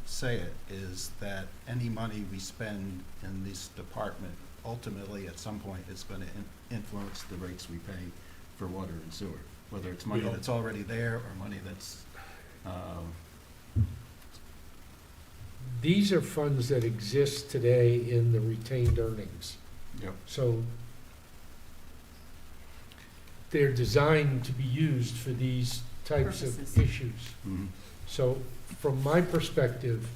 say it is that any money we spend in this department, ultimately, at some point, is gonna influence the rates we pay for water and sewer, whether it's money We hope. that's already there or money that's, These are funds that exist today in the retained earnings. Yep. So they're designed to be used for these types of Purposes. issues. mhm. So from my perspective,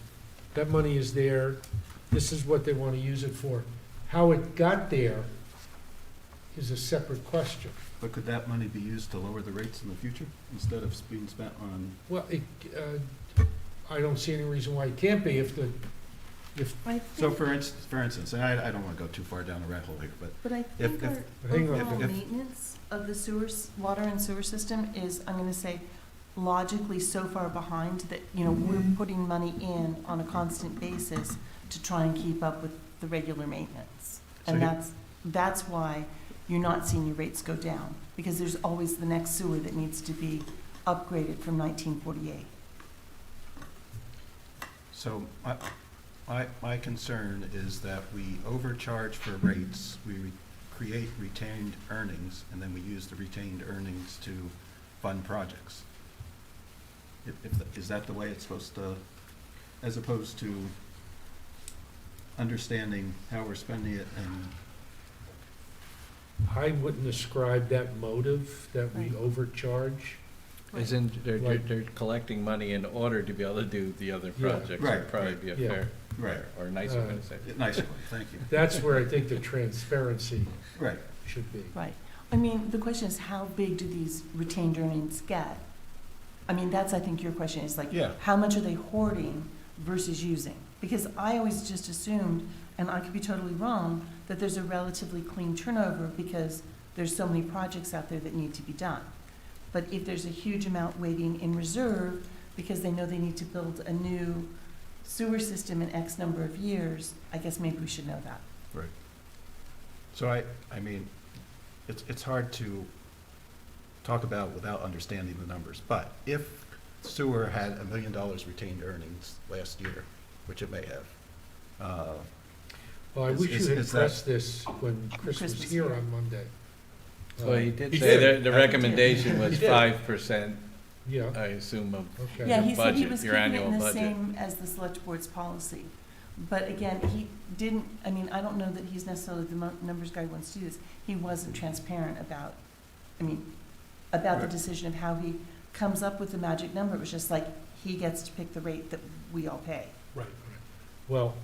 that money is there, this is what they want to use it for. How it got there is a separate question. But could that money be used to lower the rates in the future instead of being spent on? Well, I don't see any reason why it can't be if I So think, for instance, and I don't wanna go too far down the rat hole here, but but I if- think if- our Hang on. overall If- maintenance of the sewers, water and sewer system is, I'm gonna say, logically so far behind that, you know, we're putting money in on a constant basis to try and keep up with the regular maintenance. So And you- that's why you're not seeing your rates go down, because there's always the next sewer that needs to be upgraded from 1948. So my concern is that we overcharge for rates, we create retained earnings, and then we use the retained earnings to fund projects. Is that the way it's supposed to, as opposed to understanding how we're spending it and, I wouldn't ascribe that motive, that we Right. overcharge. Isn't, Right. they're collecting money in order to be able to do the other Yeah. projects, Right, would probably be a Yeah. fair, right, or nicer way to say it. nicely, thank you. That's where I think the transparency Right, should be. Right. I mean, the question is, how big do these retained earnings get? I mean, that's, I think, your question is like, yeah, how much are they hoarding versus using? Because I always just assumed, and I could be totally wrong, that there's a relatively clean turnover because there's so many projects out there that need to be done. But if there's a huge amount waiting in reserve because they know they need to build a new sewer system in X number of years, I guess maybe we should know that. Right. So I mean, it's hard to talk about without understanding the numbers. But if sewer had $1 million retained earnings last year, which it may have, Well, I Is- wish is- you had is that- pressed this when Chris was Chris was here here. on Monday. Well, he did He say did. the recommendation was He did. 5%, Yeah, I assume, of okay. Yeah, he said he budget, was your keeping it annual in the budget. same as the select board's policy. But again, he didn't, I mean, I don't know that he's necessarily the numbers guy who wants to do this. He wasn't transparent about, about the Right. decision of how he comes up with the magic number. It was just like, he gets to pick the rate that we all pay. Right. Well,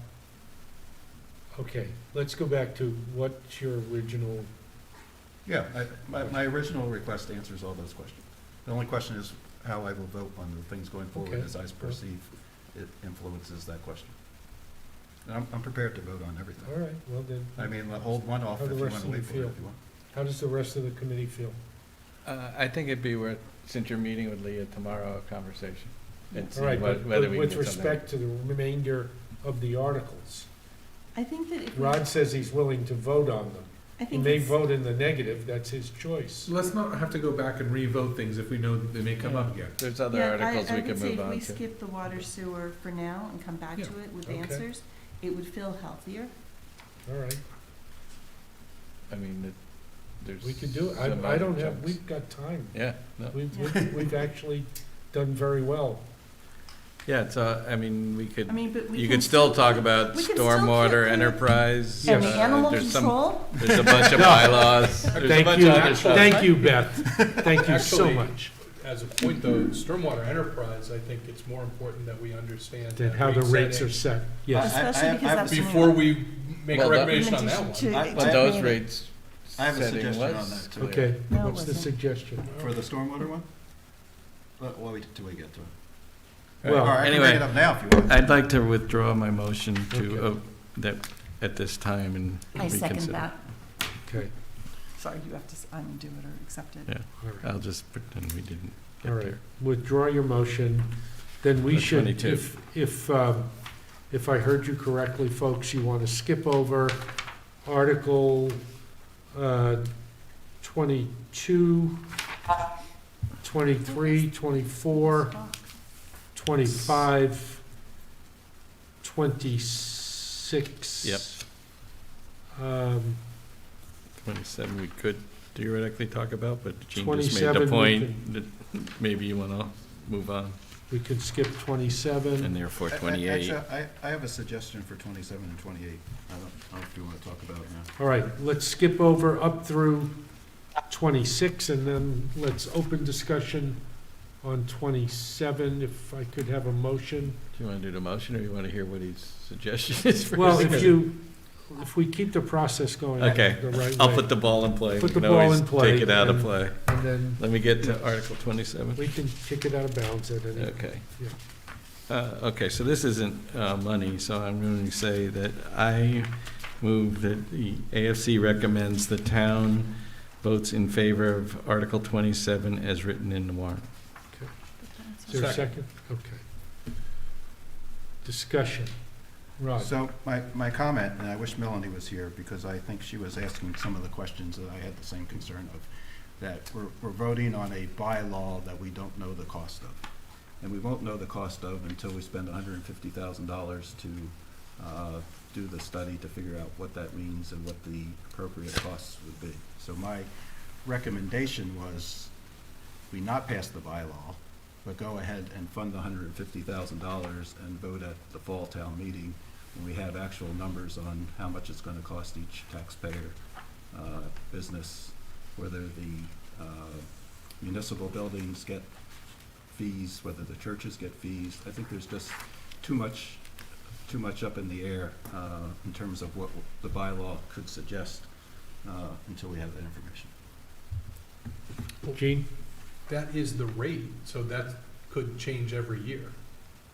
okay, let's go back to what's your original, yeah, my original request answers all those questions. The only question is how I will vote on the things going forward Okay. as I perceive it influences that question. And I'm prepared to vote on everything. all right, well then, I mean, hold one off How if the you rest want to of you wait for it feel? if you want. how does the rest of the committee feel? I think it'd be worth, since you're meeting with Leah tomorrow, a conversation. And see All right, whether but we with can get something. respect to the remainder of the articles, I think that if we, Rod says he's willing to vote on them. I He think may it's- vote in the negative, that's his choice. So let's not have to go back and re-vote things if we know that they may come up again. There's other Yeah, articles I we would can say move if on we to. skip the water sewer for now and come back Yeah. to it with Okay. answers, it would feel healthier. All right, I mean, there's. we could do it. some I other don't have, chunks. we've got time. Yeah, no, We've actually done very well. yeah, it's, I mean, we could, I mean, but we you can could still talk about we can still stormwater keep- enterprise. And the Yes. animal There's some, control, there's a bunch of bylaws, there's a Thank bunch you, of other stuff. thank you, Beth. Thank you so Actually, much. As a point though, stormwater enterprise, I think it's more important that we understand That how the rate rates are setting set, yes. especially because that's. something before that- we make a Well, that- recommendation on that Recommendation one. to- But to those create it. rates I have a setting suggestion was on that, too. clear. Okay, No, it what's the wasn't. suggestion? For the stormwater one? Well, wait till we get to it. Well, Or I can anyway, bring it up now if you want. I'd like to withdraw my motion to, Okay. that, at this time and I second reconsider. that. Okay, Sorry, you have to, do it or accept it. Yeah. all right. I'll just pretend we didn't All get right, there. withdraw your motion, then we The should, 22. if I heard you correctly, folks, you want to skip over Article 22, 23, 24, 25, 26. Yep. 27 we could theoretically talk about, but Jean just made 27 the we point that maybe you want to move on, We could skip 27. and therefore Actually, 28. I have a suggestion for 27 and 28. I don't know if you want to talk about it now. All right, let's skip over up through 26, and then let's open discussion on 27, if I could have a motion. Do you want to do the motion, or you want to hear what his suggestion is first? Well, if we keep the process going Okay, the right I'll way, put the ball in play. Put We the can ball always in play, Take it out of and- play. and then Let me get to Article 27. we can kick it out of bounds at any. Okay. Yeah. Okay, so this isn't money, so I'm going to say that I move that the AFC recommends the town votes in favor of Article 27 as written in the warrant. Is there a second? Okay. Discussion. Rod? So my comment, and I wish Melanie was here because I think she was asking some of the questions that I had the same concern of, that we're voting on a bylaw that we don't know the cost of. And we won't know the cost of until we spend $150,000 to do the study to figure out what that means and what the appropriate costs would be. So my recommendation was we not pass the bylaw, but go ahead and fund the $150,000 and vote at the fall town meeting when we have actual numbers on how much it's gonna cost each taxpayer, business, whether the municipal buildings get fees, whether the churches get fees. I think there's just too much up in the air in terms of what the bylaw could suggest until we have that information. Gene? That is the rate, so that could change every year.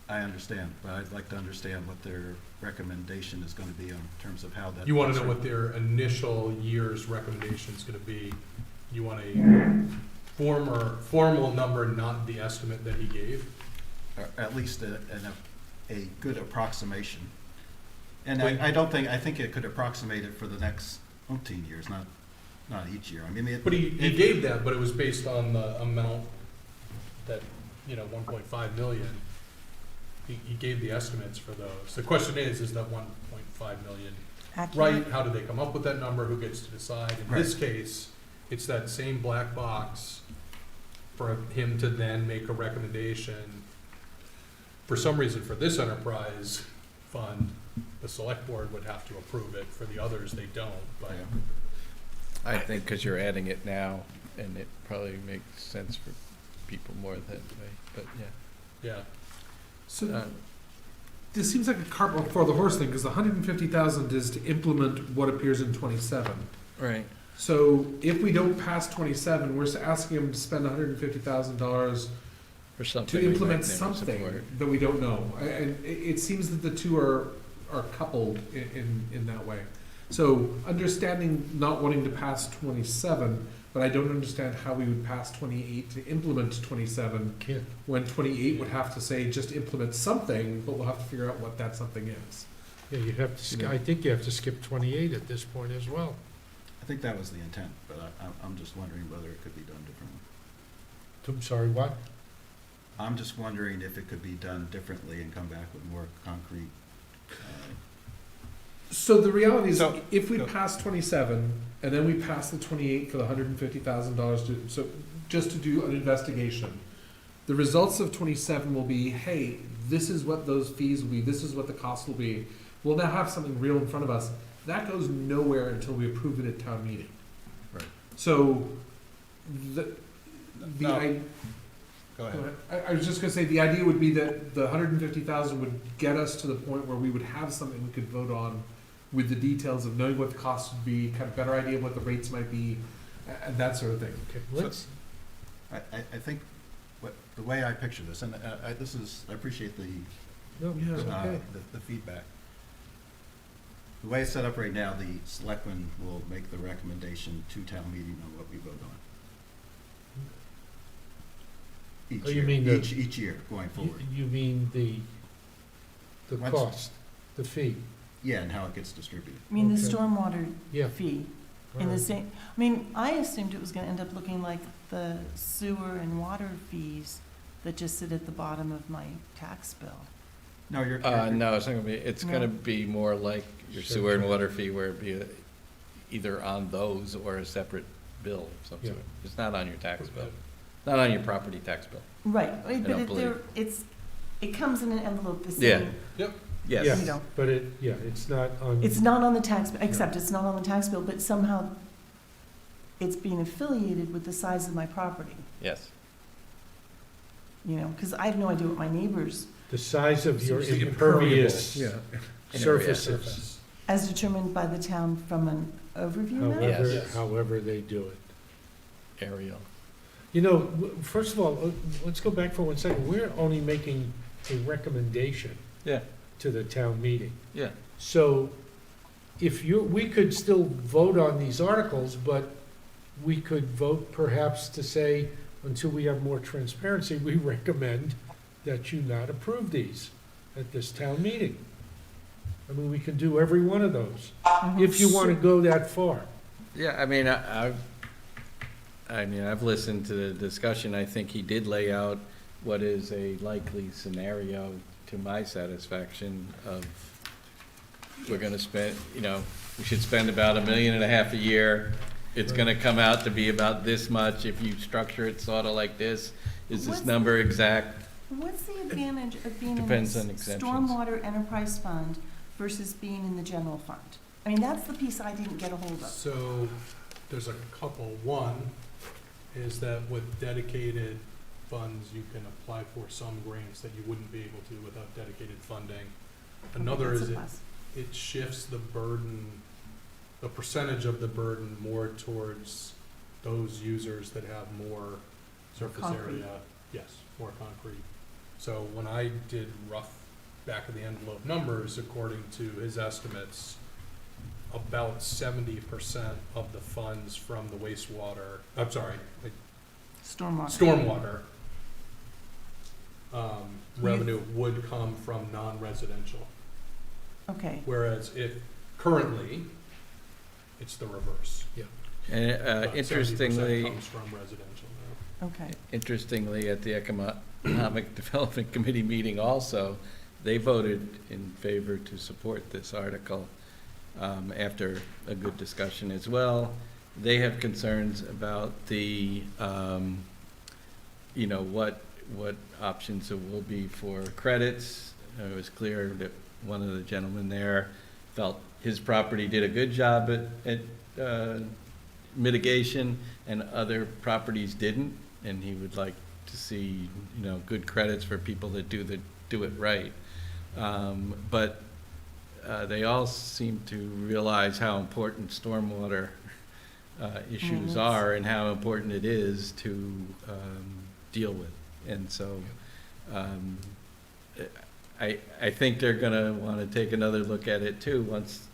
I understand, but I'd like to understand what their recommendation is gonna be in terms of how that. You wanna know what their initial year's recommendation is gonna be? You want a formal number, not the estimate that he gave? Or at least a good approximation. And I don't think, I think it could approximate it for the next umpteen years, not each year. I mean, But he gave that, but it was based on the amount that, 1.5 million. He gave the estimates for those. The question is that 1.5 million right? How do they come up with that number? Who gets to decide? In this case, it's that same black box for him to then make a recommendation. For some reason, for this enterprise fund, the select board would have to approve it. For the others, they don't, but. I think because you're adding it now, and it probably makes sense for people more that way, but yeah. Yeah. So this seems like a cart before the horse thing, because the 150,000 is to implement what appears in 27. Right. So if we don't pass 27, we're asking them to spend $150,000 For something. to we might implement never something support. that we don't know. And it seems that the two are coupled in that way. So understanding not wanting to pass 27, but I don't understand how we would pass 28 to implement 27, Can't. when 28 would have to say just implement something, but we'll have to figure out what that something is. Yeah, you have to, I think you have to skip 28 at this point as well. I think that was the intent, but I'm just wondering whether it could be done differently. I'm sorry, what? I'm just wondering if it could be done differently and come back with more concrete. So the reality is, So- if we go. pass 27, and then we pass the 28 for the $150,000 so just to do an investigation, the results of 27 will be, hey, this is what those fees will be, this is what the cost will be. We'll now have something real in front of us. That goes nowhere until we approve it at town meeting. Right. So, No. Go ahead. I was just gonna say, the idea would be that the 150,000 would get us to the point where we would have something we could vote on with the details of knowing what the cost would be, kind of better idea of what the rates might be, and that sort of thing. Okay, let's, I think the way I picture this, and I appreciate the no, Yeah. okay. the feedback. The way it's set up right now, the selectmen will make the recommendation to town meeting on what we vote on. Each Oh, you year, mean the- each year going forward. You mean the Once- cost, the fee? Yeah, and how it gets distributed. I mean, the Okay. stormwater Yeah. fee in the same, I mean, I assumed it was gonna end up looking like the sewer and water fees that just sit at the bottom of my tax bill. No, No, it's not gonna be, it's No. gonna be more like your Sure. sewer and water fee, where it'd be either on those or a separate bill of some Yeah. sort. It's not on your tax bill, not on your property tax bill. Right, but don't it, believe. it comes in an envelope the Yeah. same, Yes. you know. But it's not on. It's not on the tax, except it's not on the tax bill, but somehow it's being affiliated with the size of my property, Yes. you know, because I have no idea what my neighbors, The size of your The impervious Yeah. surfaces, as determined by the town from an overview map? however, Yes. however they do it. Aerial. First of all, let's go back for 1 second. We're only making a recommendation Yeah, to the town meeting. yeah. So we could still vote on these articles, but we could vote perhaps to say, until we have more transparency, we recommend that you not approve these at this town meeting. I mean, we can do every one of those, if you want to go that far. Yeah, I mean, I've listened to the discussion. I think he did lay out what is a likely scenario to my satisfaction of, we're gonna spend, we should spend about $1.5 million a year. It's gonna come out to be about this much if you structure it sorta like this. Is this What's number exact? What's the advantage of being in Depends the on exemptions. stormwater enterprise fund versus being in the general fund? I mean, that's the piece I didn't get a hold of. So there's a couple. One is that with dedicated funds, you can apply for some grants that you wouldn't be able to without dedicated funding. Another That's is a plus. it shifts the burden, the percentage of the burden more towards those users that have more surface Concrete. area. Yes, more concrete So when I did rough back of the envelope numbers, according to his estimates, about 70% of the funds from the wastewater, I'm sorry, stormwater revenue would come from non-residential. Okay, Whereas if currently, it's the reverse. Yeah. And About 70% interestingly, comes from residential now. okay. interestingly, at the Economic Development Committee meeting also, they voted in favor to support this article after a good discussion as well. They have concerns about the, what options there will be for credits. It was clear that one of the gentlemen there felt his property did a good job at mitigation and other properties didn't, and he would like to see, good credits for people that do it right. But they all seem to realize how important stormwater issues are and how important it is to deal with. And so I think they're gonna wanna take another look at it too. Once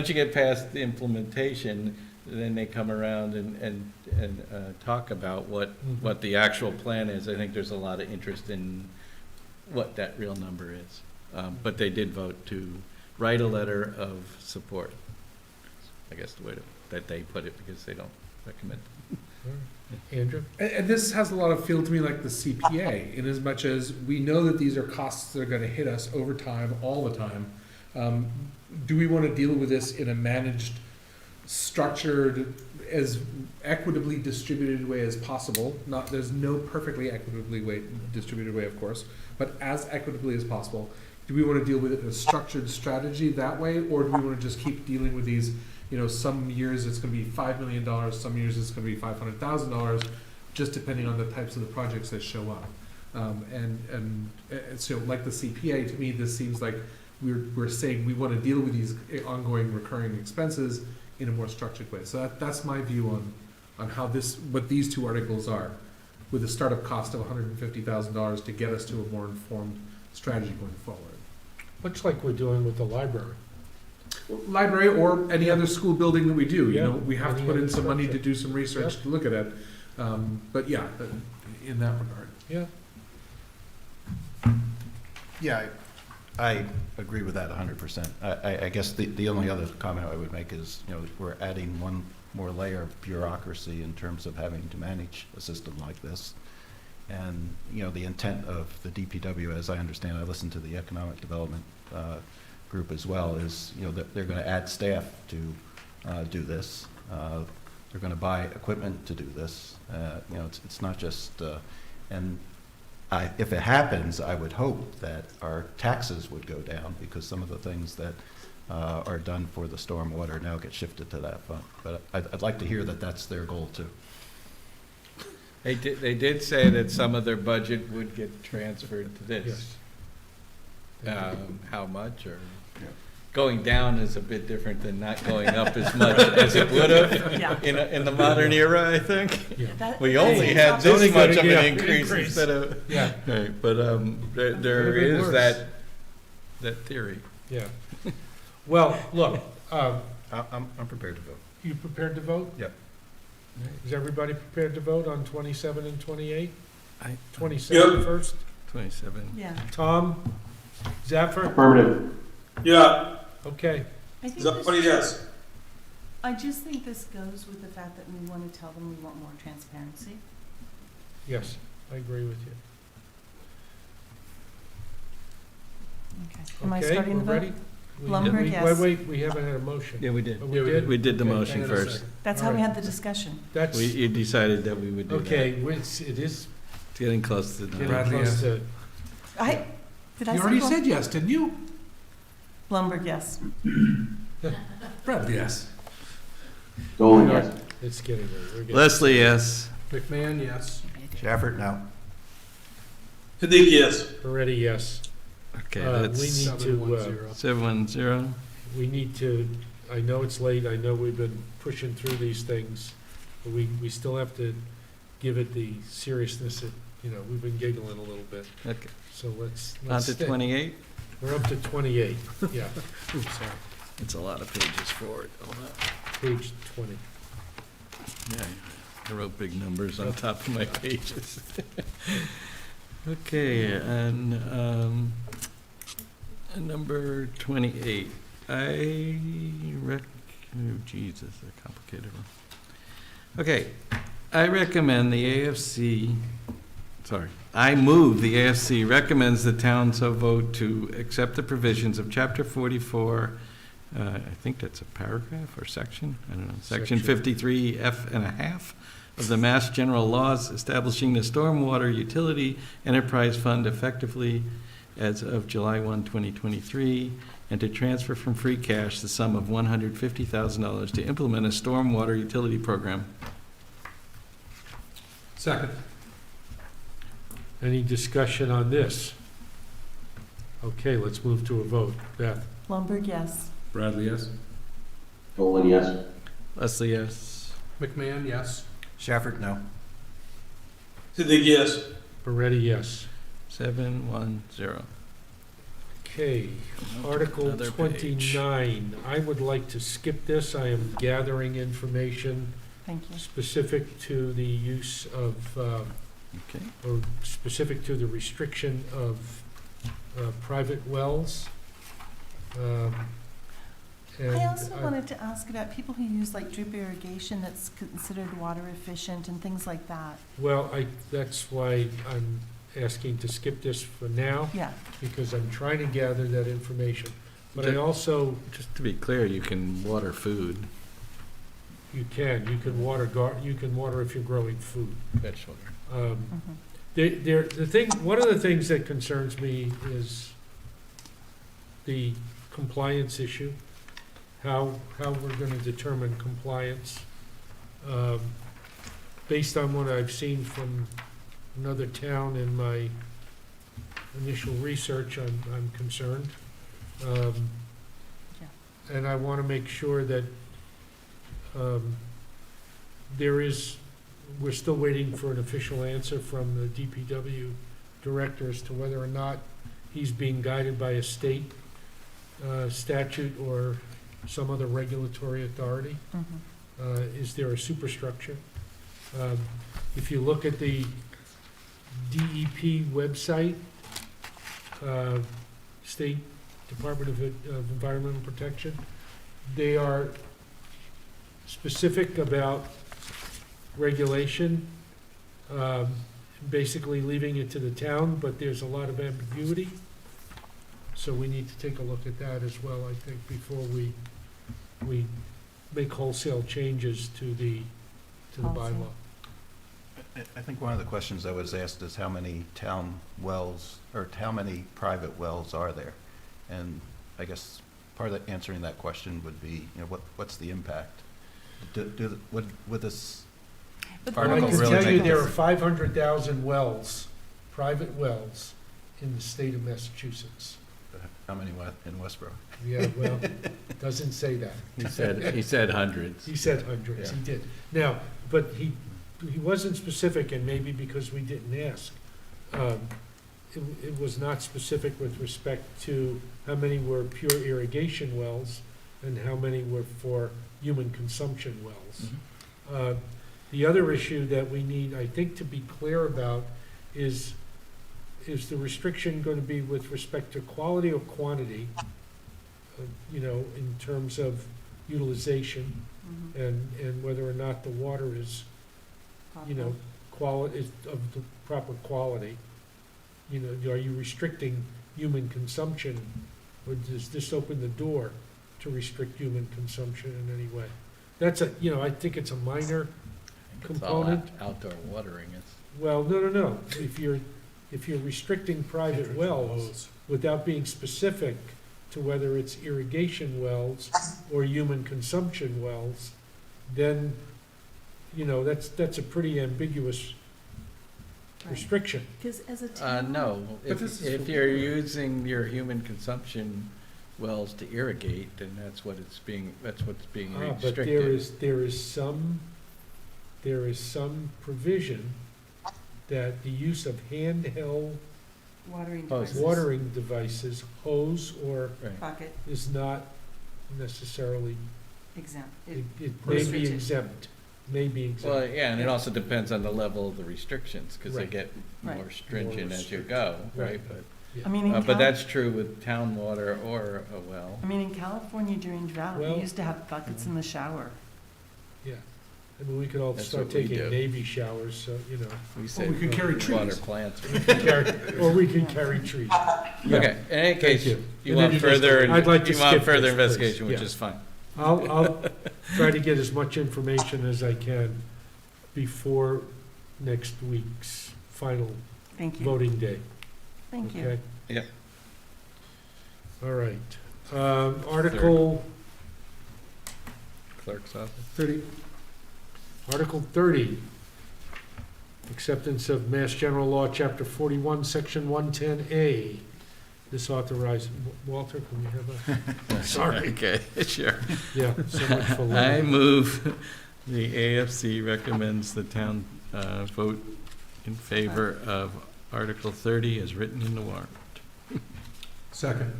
you get past the implementation, then they come around and talk about what the actual plan is. I think there's a lot of interest in what that real number is. But they did vote to write a letter of support. I guess the way that they put it, because they don't recommend it. Andrew? And this has a lot of feel to me like the CPA, in as much as we know that these are costs that are gonna hit us over time, all the time. Do we wanna deal with this in a managed, structured, as equitably distributed way as possible? There's no perfectly equitably distributed way, of course, but as equitably as possible. Do we wanna deal with it in a structured strategy that way, or do we wanna just keep dealing with these, some years it's gonna be $5 million, some years it's gonna be $500,000, just depending on the types of the projects that show up. And so like the CPA, to me, this seems like we're saying we wanna deal with these ongoing recurring expenses in a more structured way. So that's my view on how what these two articles are, with a startup cost of $150,000 to get us to a more informed strategy going forward. Much like we're doing with the library. Library or any other school building that we do, Yeah, we have to any put in other some money to structure. do some research to look at it. But yeah, in that regard. Yeah. Yeah, I agree with that 100%. I guess the only other comment I would make is, we're adding one more layer of bureaucracy in terms of having to manage a system like this. And, the intent of the DPW, as I understand, I listened to the Economic Development group as well, is, that they're going to add staff to do this. They're going to buy equipment to do this. It's not just, if it happens, I would hope that our taxes would go down, because some of the things that are done for the stormwater now get shifted to that fund. But I'd like to hear that that's their goal too. They did say that some of their budget would get transferred to this. Yes. How much, or Yeah. going down is a bit different than not going up as much as it would have Yeah. in the modern era, I think. That- We that only seems had up- this much of Yeah, an increase increase. instead of, Yeah, right, but there Would've been is worse. that theory. yeah. Well, look, I'm prepared to vote. you prepared to vote? Yep. Is everybody prepared to vote on 27 and 28? I- 27 Yep. first? 27. Yeah. Tom? Zaffer? Affirmative. Yeah, Okay. I think somebody yes. I just think this goes with the fact that we want to tell them we want more transparency. Yes, I agree with you. Okay. Am I Okay, starting the we're vote? ready? Lumber, yes. Wait, we haven't had a motion. Yeah, we did. Oh, we did? We did the Okay, motion hang on a first. second. That's All how we right. had the discussion. That's, You decided that we would do that. okay, it is It's getting close to the getting Bradley, close yes. to, Did I You say already said yes, didn't you? Lumber, yes. Brad, yes. Dolan, yes. it's getting there. We're getting- Leslie, yes. McMahon, yes. Shafford, no. Siddiqui, yes. Already, yes. Okay, We that's need to, 710. 710. we need to, I know it's late, I know we've been pushing through these things, but we still have to give it the seriousness it we've been giggling a little bit, Okay. so let's On to stick. 28? We're up to 28, yeah, Oops, sorry. It's a lot of pages forward. page 20. Yeah, I wrote big numbers on top of my pages. Okay, and number 28, oh geez, that's a complicated one. Okay, I move the AFC recommends the town so vote to accept the provisions of Chapter 44, I think that's a paragraph or section, I don't know, Section Section. 53 F and a half of the Mass General Laws establishing the Stormwater Utility Enterprise Fund effectively as of July 1, 2023, and to transfer from free cash the sum of $150,000 to implement a stormwater utility program. Second. Any discussion on this? Okay, let's move to a vote. Beth? Blumberg, yes. Bradley, yes? Nolan, yes. Leslie, yes. McMahon, yes. Shafford, no. Siddiq, yes. Moretti, yes. 7-1-0. Okay, Article Another page. 29. I would like to skip this. I am gathering information Thank you. specific to the use of, Okay. or specific to the restriction of private wells. And I also wanted to ask about people who use like drip irrigation that's considered water efficient and things like that. Well, that's why I'm asking to skip this for now, Yeah, because I'm trying to gather that information. But I also, Just to be clear, you can water food. you can water if you're growing food. Vegetable. Um, mhm. One of the things that concerns me is the compliance issue, how we're gonna determine compliance. Based on what I've seen from another town in my initial research, I'm concerned. And I wanna make sure that, we're still waiting for an official answer from the DPW director as to whether or not he's being guided by a state statute or some other regulatory authority. Mhm. Is there a superstructure? If you look at the DEP website, State Department of Environmental Protection, they are specific about regulation, basically leaving it to the town, but there's a lot of ambiguity. So we need to take a look at that as well, I think, before we make wholesale changes to the Policy. bylaw. I think one of the questions that was asked is how many town wells, or how many private wells are there? And I guess part of answering that question would be, what's the impact? Would this But Well, I article can really tell you make there are this? 500,000 wells, private wells, in the state of Massachusetts. How many in Westborough? Yeah, well, doesn't say that. He said hundreds. He said hundreds, he did. Now, but he wasn't specific, and maybe because we didn't ask. It was not specific with respect to how many were pure irrigation wells and how many were for human consumption wells. The other issue that we need, I think, to be clear about is the restriction going to be with respect to quality or quantity, in terms of utilization, Mhm. and whether or not the water is, quality, is of the proper quality. Are you restricting human consumption, or does this open the door to restrict human consumption in any way? That's I think it's a minor component. Outdoor watering, Well, no. If you're restricting private wells without being specific to whether it's irrigation wells or human consumption wells, then, that's a pretty ambiguous restriction. Because as a town. no, But this is if for you're water. using your human consumption wells to irrigate, then that's what's being But restricted. there is some provision that the use of handheld Watering Oh, devices. watering devices, hose, or Right. Bucket, is not necessarily, exempt. it may be Restricted. exempt, may be Well, exempt. yeah, and it also depends on the level of the restrictions, because they Right. get more Right. stringent More as you restricted. go, right? Right. But I mean, in But Cal- that's true with town water or a well. I mean, in California during drought, Well- we used to have buckets in the shower. Yeah, I mean, we could all That's start what we taking do. Navy showers, so, you know, We say we could carry water trees. plants. or we can carry trees. Yeah. Okay, in any case, you. you And then want you just- further, I'd like to you want skip further this, please. investigation, which Yeah. is fine. I'll try to get as much information as I can before next week's final Thank you. voting day, Thank you. okay? Yep. All right. Article Clerk's office. 30, Article 30, acceptance of Mass General Law, Chapter 41, Section 110A. This authorizes, Walter, can we have a, sorry, Okay, sure. yeah, so much for I learning. move the AFC recommends the town vote in favor of Article 30 as written in the warrant. Second.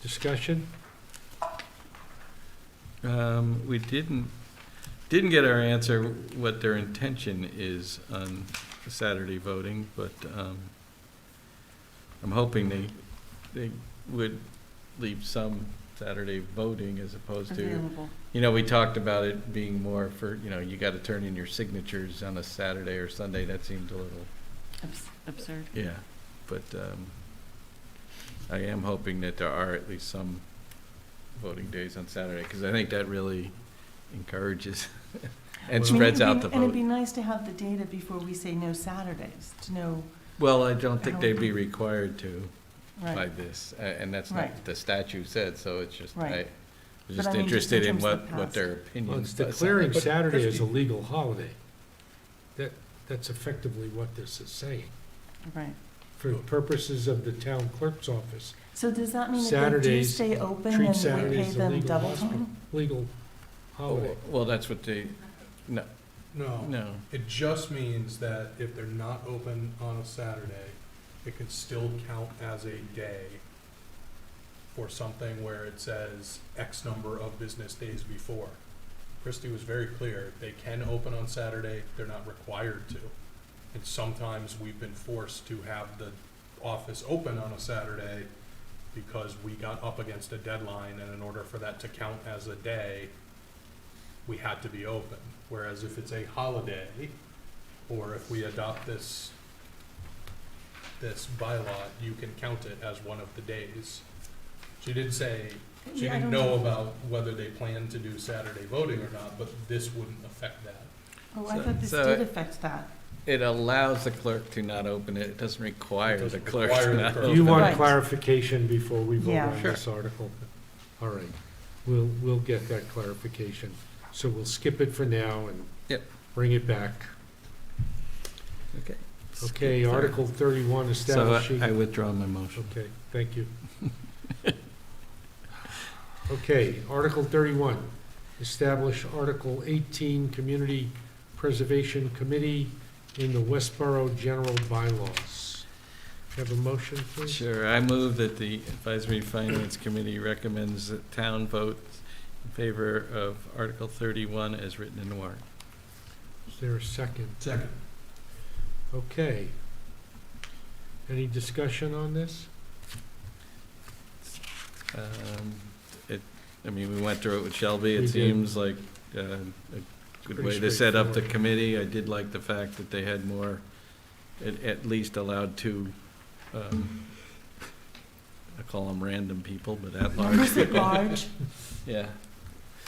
Discussion? We didn't get our answer what their intention is on Saturday voting, but I'm hoping they would leave some Saturday voting as opposed to, Available. we talked about it being more for, you gotta turn in your signatures on a Saturday or Sunday. That seemed a little, Absurd. yeah, but I am hoping that there are at least some voting days on Saturday, because I think that really encourages and Well- spreads I mean, out the And it'd be vote. nice to have the data before we say no Saturdays, to know, Well, I don't think they'd be required to by right. this, and that's not Right. what the statute said, so it's just, Right. I was But just I mean, just in interested in terms of the what past. their Well, opinion it's was. declaring But Saturday as a Christie- legal holiday. That's effectively what this is saying. Right. For purposes of the town clerk's office, So does that mean that they do Saturdays, stay open treat and we Saturdays pay as a them legal double hospital. time? Legal holiday. Well, that's what they, no, No, it just means that if they're not open on a Saturday, it can still count as a day for something where it says X number of business days before. Christie was very clear, they can open on Saturday, they're not required to. And sometimes we've been forced to have the office open on a Saturday because we got up against a deadline, and in order for that to count as a day, we had to be open. Whereas if it's a holiday, or if we adopt this bylaw, you can count it as one of the days. She did say, she Yeah, I didn't don't know about whether they plan to do Saturday voting or not, but this wouldn't affect that. Oh, I So- thought this so did it- affect that. it allows the clerk to not open it, it doesn't require It the doesn't clerk require to the not clerk. Do open you it. want Right. clarification before we vote Yeah. on Sure. this article? All right, we'll get that clarification. So we'll skip it for now and Yep. bring it back. Okay. Okay, Skip there. Article 31, So establishing. I withdraw my motion. Okay, thank you. Okay, Article 31, establish Article 18, Community Preservation Committee in the Westborough General Bylaws. Have a motion, please? Sure, I move that the Advisory Finance Committee recommends that town vote in favor of Article 31 as written in the warrant. Is there a second? Second. Okay. Any discussion on this? We went through it with Shelby, We it did. seems like a good Pretty way to set up the straightforward. committee. I did like the fact that they had more, at least allowed two, I call them random people, but at-large Members at people. large, Yeah,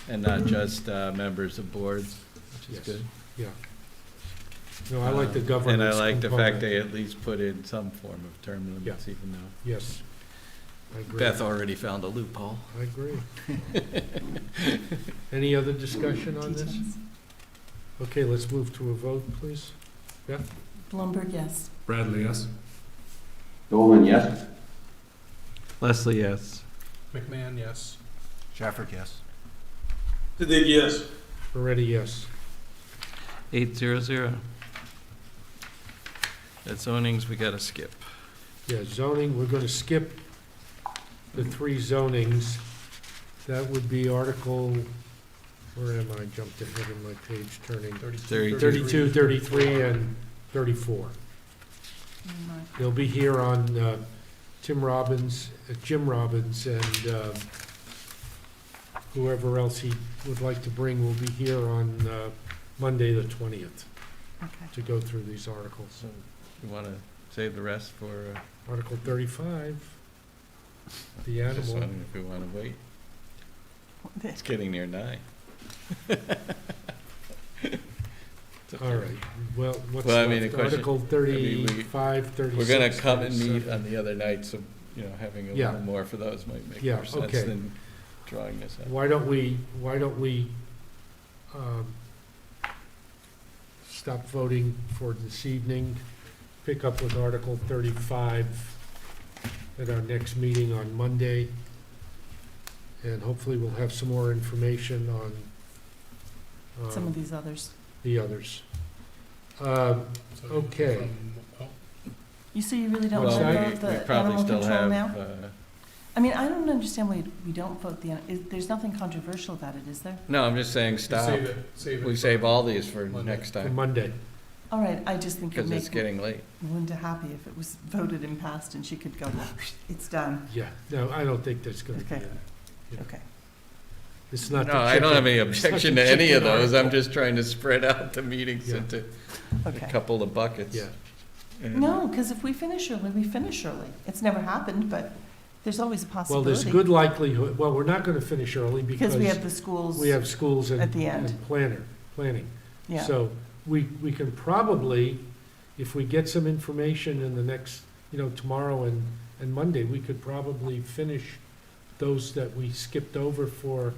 and not just members of boards, which is Yes. good. Yeah. No, I like the governance And I like the fact component. they at least put in some form of term limits, even though Yes. I agree. Beth already found a loophole. I agree. Any other discussion on this? details. Okay, let's move to a vote, please. Beth? Blumberg, yes. Bradley, yes. Dolan, yes. Leslie, yes. McMahon, yes. Shafford, yes. Siddiq, yes. Already, yes. 800. That zonings we gotta skip. Yeah, zoning, we're gonna skip the 3 zonings. That would be Article, where am I? Jumped ahead in my page, turning 32, 33, and 34. They'll be here on Jim Robbins, and whoever else he would like to bring will be here on Monday, the 20th, Okay. to go through these articles. So you wanna save the rest for, Article 35, the just animal. wondering if we wanna wait? It's getting near 9. All right, well, what's Well, I mean, left? the question- Article 35, 36. We're gonna come and meet 37. on the other night, so, having a Yeah. little more for those might make Yeah, more sense okay. than drawing this out. Why don't we stop voting for this evening, pick up with Article 35 at our next meeting on Monday, and hopefully we'll have some more information on Some of these others. the others. So Okay. You say you really don't Well, want to we vote the probably animal still control have, now? I mean, I don't understand why we don't vote there's nothing controversial about it, is there? no, I'm just saying stop. Save it We for save all these for Monday. next For time, Monday. All right, I just think it'd because it's make getting late. Linda happy if it was voted and passed and she could go, it's done. Yeah, no, I don't think that's gonna be Okay. it. Yeah. Okay. It's not. No, the I don't have any chicken- it's not the objection to any of chicken those, I'm article. just trying to spread out the meetings Yeah. into a Okay. couple of buckets. Yeah, And- No, because if we finish early, we finish early. It's never happened, but there's always a well, possibility. there's good likelihood, well, we're not gonna finish early Because we have the schools. we have schools and at the end. and planning. Yeah, So we can probably, if we get some information in the next, tomorrow and Monday, we could probably finish those that we skipped over for,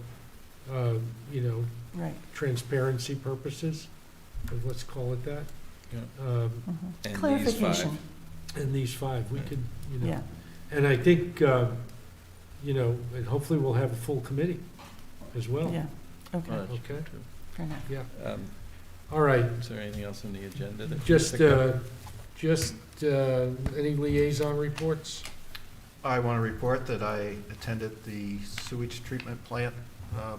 right. transparency purposes, or let's call it that. Yeah. Um, Mhm. And these Clarification, And these 5, we could, yeah. and I think, and hopefully we'll have a full committee as well. Yeah, okay, Well, that's Okay. true. fair enough. Yeah, Um, all right. Is there anything else on the agenda that? Just any liaison reports? I want to report that I attended the sewage treatment plant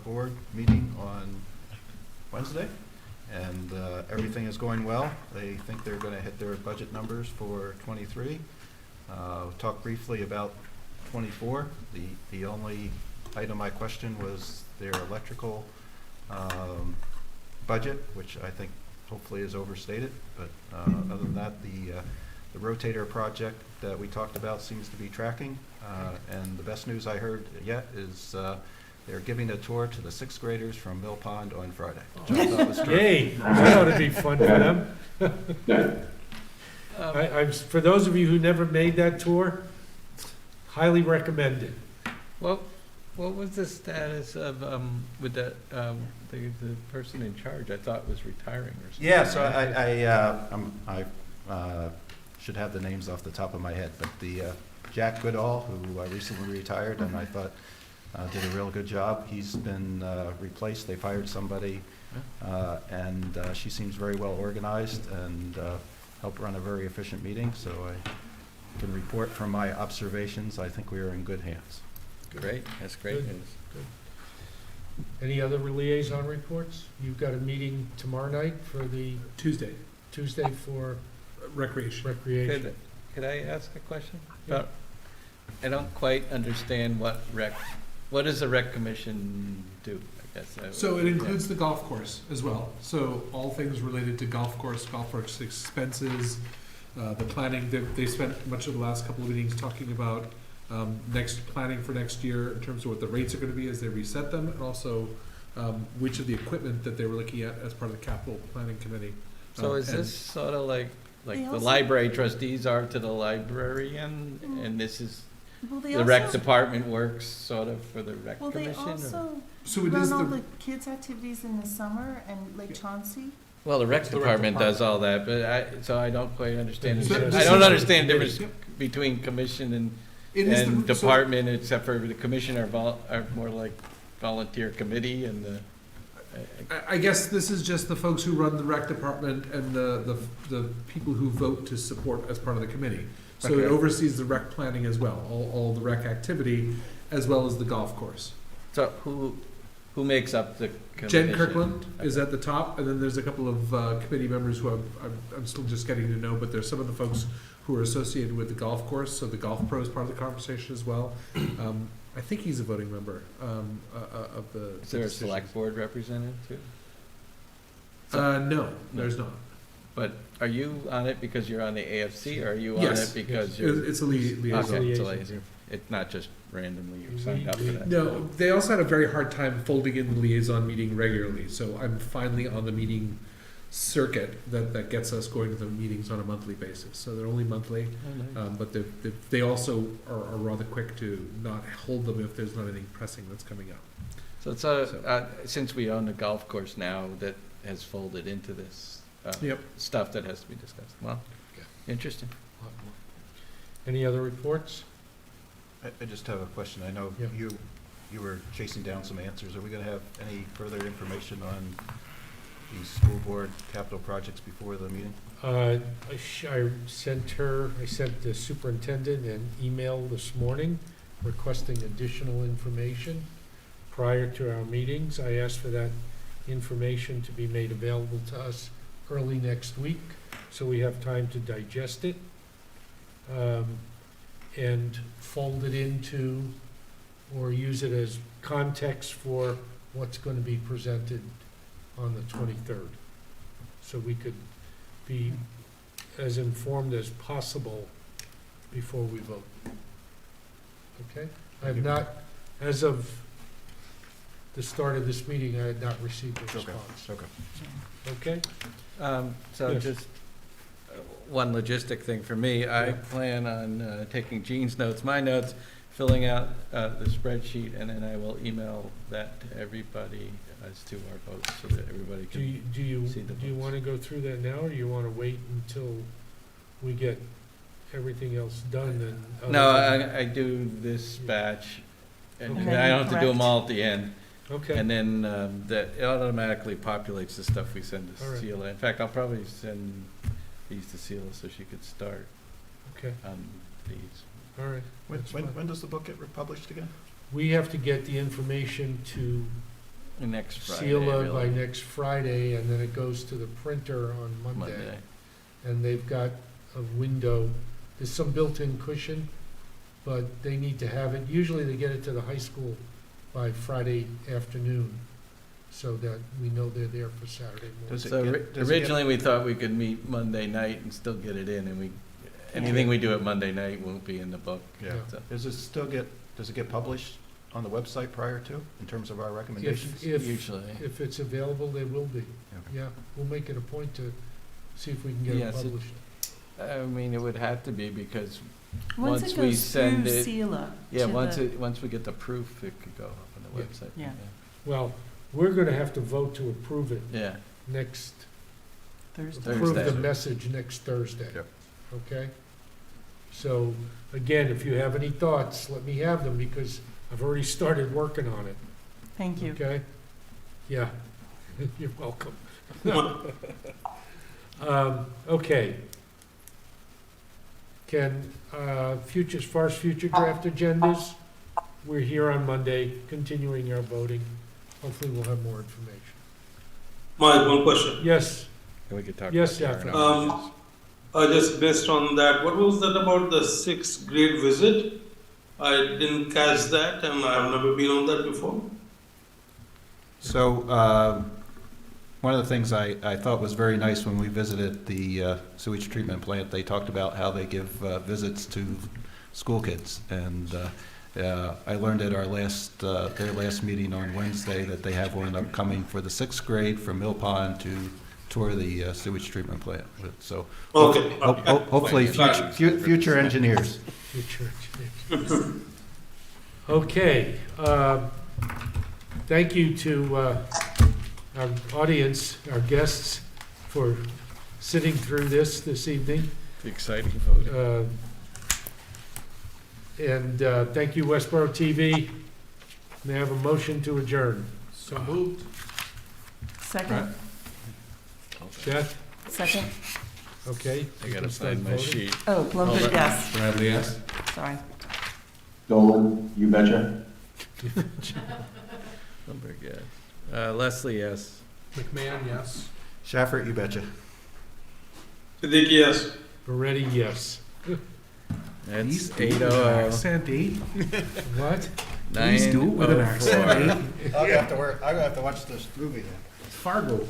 board meeting on Wednesday, and everything is going well. They think they're going to hit their budget numbers for '23. Talked briefly about '24. The only item I questioned was their electrical budget, which I think hopefully is overstated, but other than that, the rotator project that we talked about seems to be tracking, and the best news I heard yet is they're giving a tour to the 6th graders from Mill Pond on Friday, which I thought was terrific. Yay, that ought to be fun for them. For those of you who never made that tour, highly recommend it. What was the status of, with that, the person in charge, I thought was retiring or something? Yeah, so I should have the names off the top of my head, but the Jack Goodall, who recently retired, and I thought did a real good job. He's been replaced. They've hired somebody, and she seems very well organized and helped run a very efficient meeting. So I can report from my observations. I think we are in good hands. Great, that's great Good. news. Any other liaison reports? You've got a meeting tomorrow night for the Tuesday, Tuesday for recreation. recreation. Could I ask a question? About, I don't quite understand what does the rec commission do, I guess? So it includes the golf course as well. So all things related to golf course expenses, the planning, they spent much of the last couple of meetings talking about planning for next year in terms of what the rates are gonna be as they reset them, and also which of the equipment that they were looking at as part of the capital planning committee. So is And- this sort of like They the also- library trustees are to the librarian, and this is, Well, they the rec also, department works sort of for the rec well, they commission? or- also So it is run all the, the kids' activities in the summer and Lake Chauncey. Well, the rec It's the rec department does department. all that, but I don't quite understand. So I this don't is- understand the difference Yep. between commission it is and the, so- department, except for the commission are more like volunteer committee and the, I guess this is just the folks who run the rec department and the people who vote to support as part of the committee. So it Okay. oversees the rec planning as well, all the rec activity, as well as the golf course. So who makes up the commission? Jen Kirkland is at the top, and then there's a couple of committee members who I'm still just getting to know, but there's some of the folks who are associated with the golf course, so the golf pro is part of the conversation as well. I think he's a voting member of the. Is there a decisions. select board representative too? No, there's not. But are you on it because you're on the AFC, or are you on Yes. it because It- you're? It's a liaison. Okay, it's a liaison. liaison. It's not just randomly you signed up for that. No, they also had a very hard time folding in the liaison meeting regularly, so I'm finally on the meeting circuit that gets us going to the meetings on a monthly basis. So they're only monthly, but they also are rather quick to not hold them if there's not anything pressing that's coming up. So since we own the golf course now, that has folded into this Yep. stuff that has to be discussed. Well, interesting. Any other reports? I just have a question. I know Yeah. you were chasing down some answers. Are we going to have any further information on the school board capital projects before the meeting? I sent the superintendent an email this morning requesting additional information prior to our meetings. I asked for that information to be made available to us early next week, so we have time to digest it, and fold it into, or use it as context for what's going to be presented on the 23rd. So we could be as informed as possible before we vote. Okay? I have not, as of the start of this meeting, I had not received a response. Okay. Okay? So Yes. just one logistic thing for me. I plan on taking Jean's notes, my notes, filling out the spreadsheet, and then I will email that to everybody as to our votes so that everybody Do can. you, do you, See the do you votes. want to go through that now, or do you want to wait until we get everything else done and? No, I do this batch, and Okay. I don't have to do them Correct. all at the end. Okay, And then that it automatically populates the stuff we send All to right. Sheila. In fact, I'll probably send these to Sheila so she could start okay, on these. all right. That's fine. When does the book get republished again? We have to get the information to Next Friday, Sheila by really. next Friday, and then it goes to the printer on Monday. And they've got a window, there's some built-in cushion, but they need to have it, usually they get it to the high school by Friday afternoon, so that we know they're there for Saturday morning. Does it So get- does it get- originally, we thought we could meet Monday night and still get it in, and anything we do at Monday night won't be in the book. Yeah. So- Does it get published on the website prior to, in terms of our recommendations? If, Usually. if it's available, they will be, Okay. yeah, we'll make it a point to see if we can get it Yes, it- published. I mean, it would have to be because, Once Once it we goes send through it- Sheila. yeah, to the- once we get the proof, it could go up on the Yeah. website. Yeah. Well, we're gonna have to vote to approve it Yeah. next, Thursday. approve the Thursday. message next Thursday. Yep. Okay? So, again, if you have any thoughts, let me have them, because I've already started working on it, Thank you. okay? Yeah, you're welcome. Okay. Can, as far as future draft agendas, we're here on Monday, continuing our voting. Hopefully we'll have more information. Mike, one question. Yes, And we could talk Yes, about the Saffron. RNOs. Just based on that, what was that about the sixth grade visit? I didn't catch that, and I've never been on that before. So, one of the things I thought was very nice when we visited the sewage treatment plant, they talked about how they give visits to school kids. And I learned at their last meeting on Wednesday that they have one upcoming for the sixth grade from Mill Pond to tour the sewage treatment plant. So Okay. hopefully future engineers. future engineers. Okay, thank you to our audience, our guests, for sitting through this evening. The exciting voting. And thank you, Westborough TV. May I have a motion to adjourn? So moved. Second, Beth, second. okay. I you gotta can start find my voting. sheet. Oh, Blumberg, Hold on. yes, Bradley, yes? sorry. Dolan, you betcha. Lumberg, yes. Leslie, yes. McMahon, yes. Shafford, you betcha. Siddiqui, yes. Moretti, yes. That's Please do it with an 8:00. accent, eh? What? Please do it with an accent, 9:04. eh? I'm gonna have to watch this movie then. Fargo.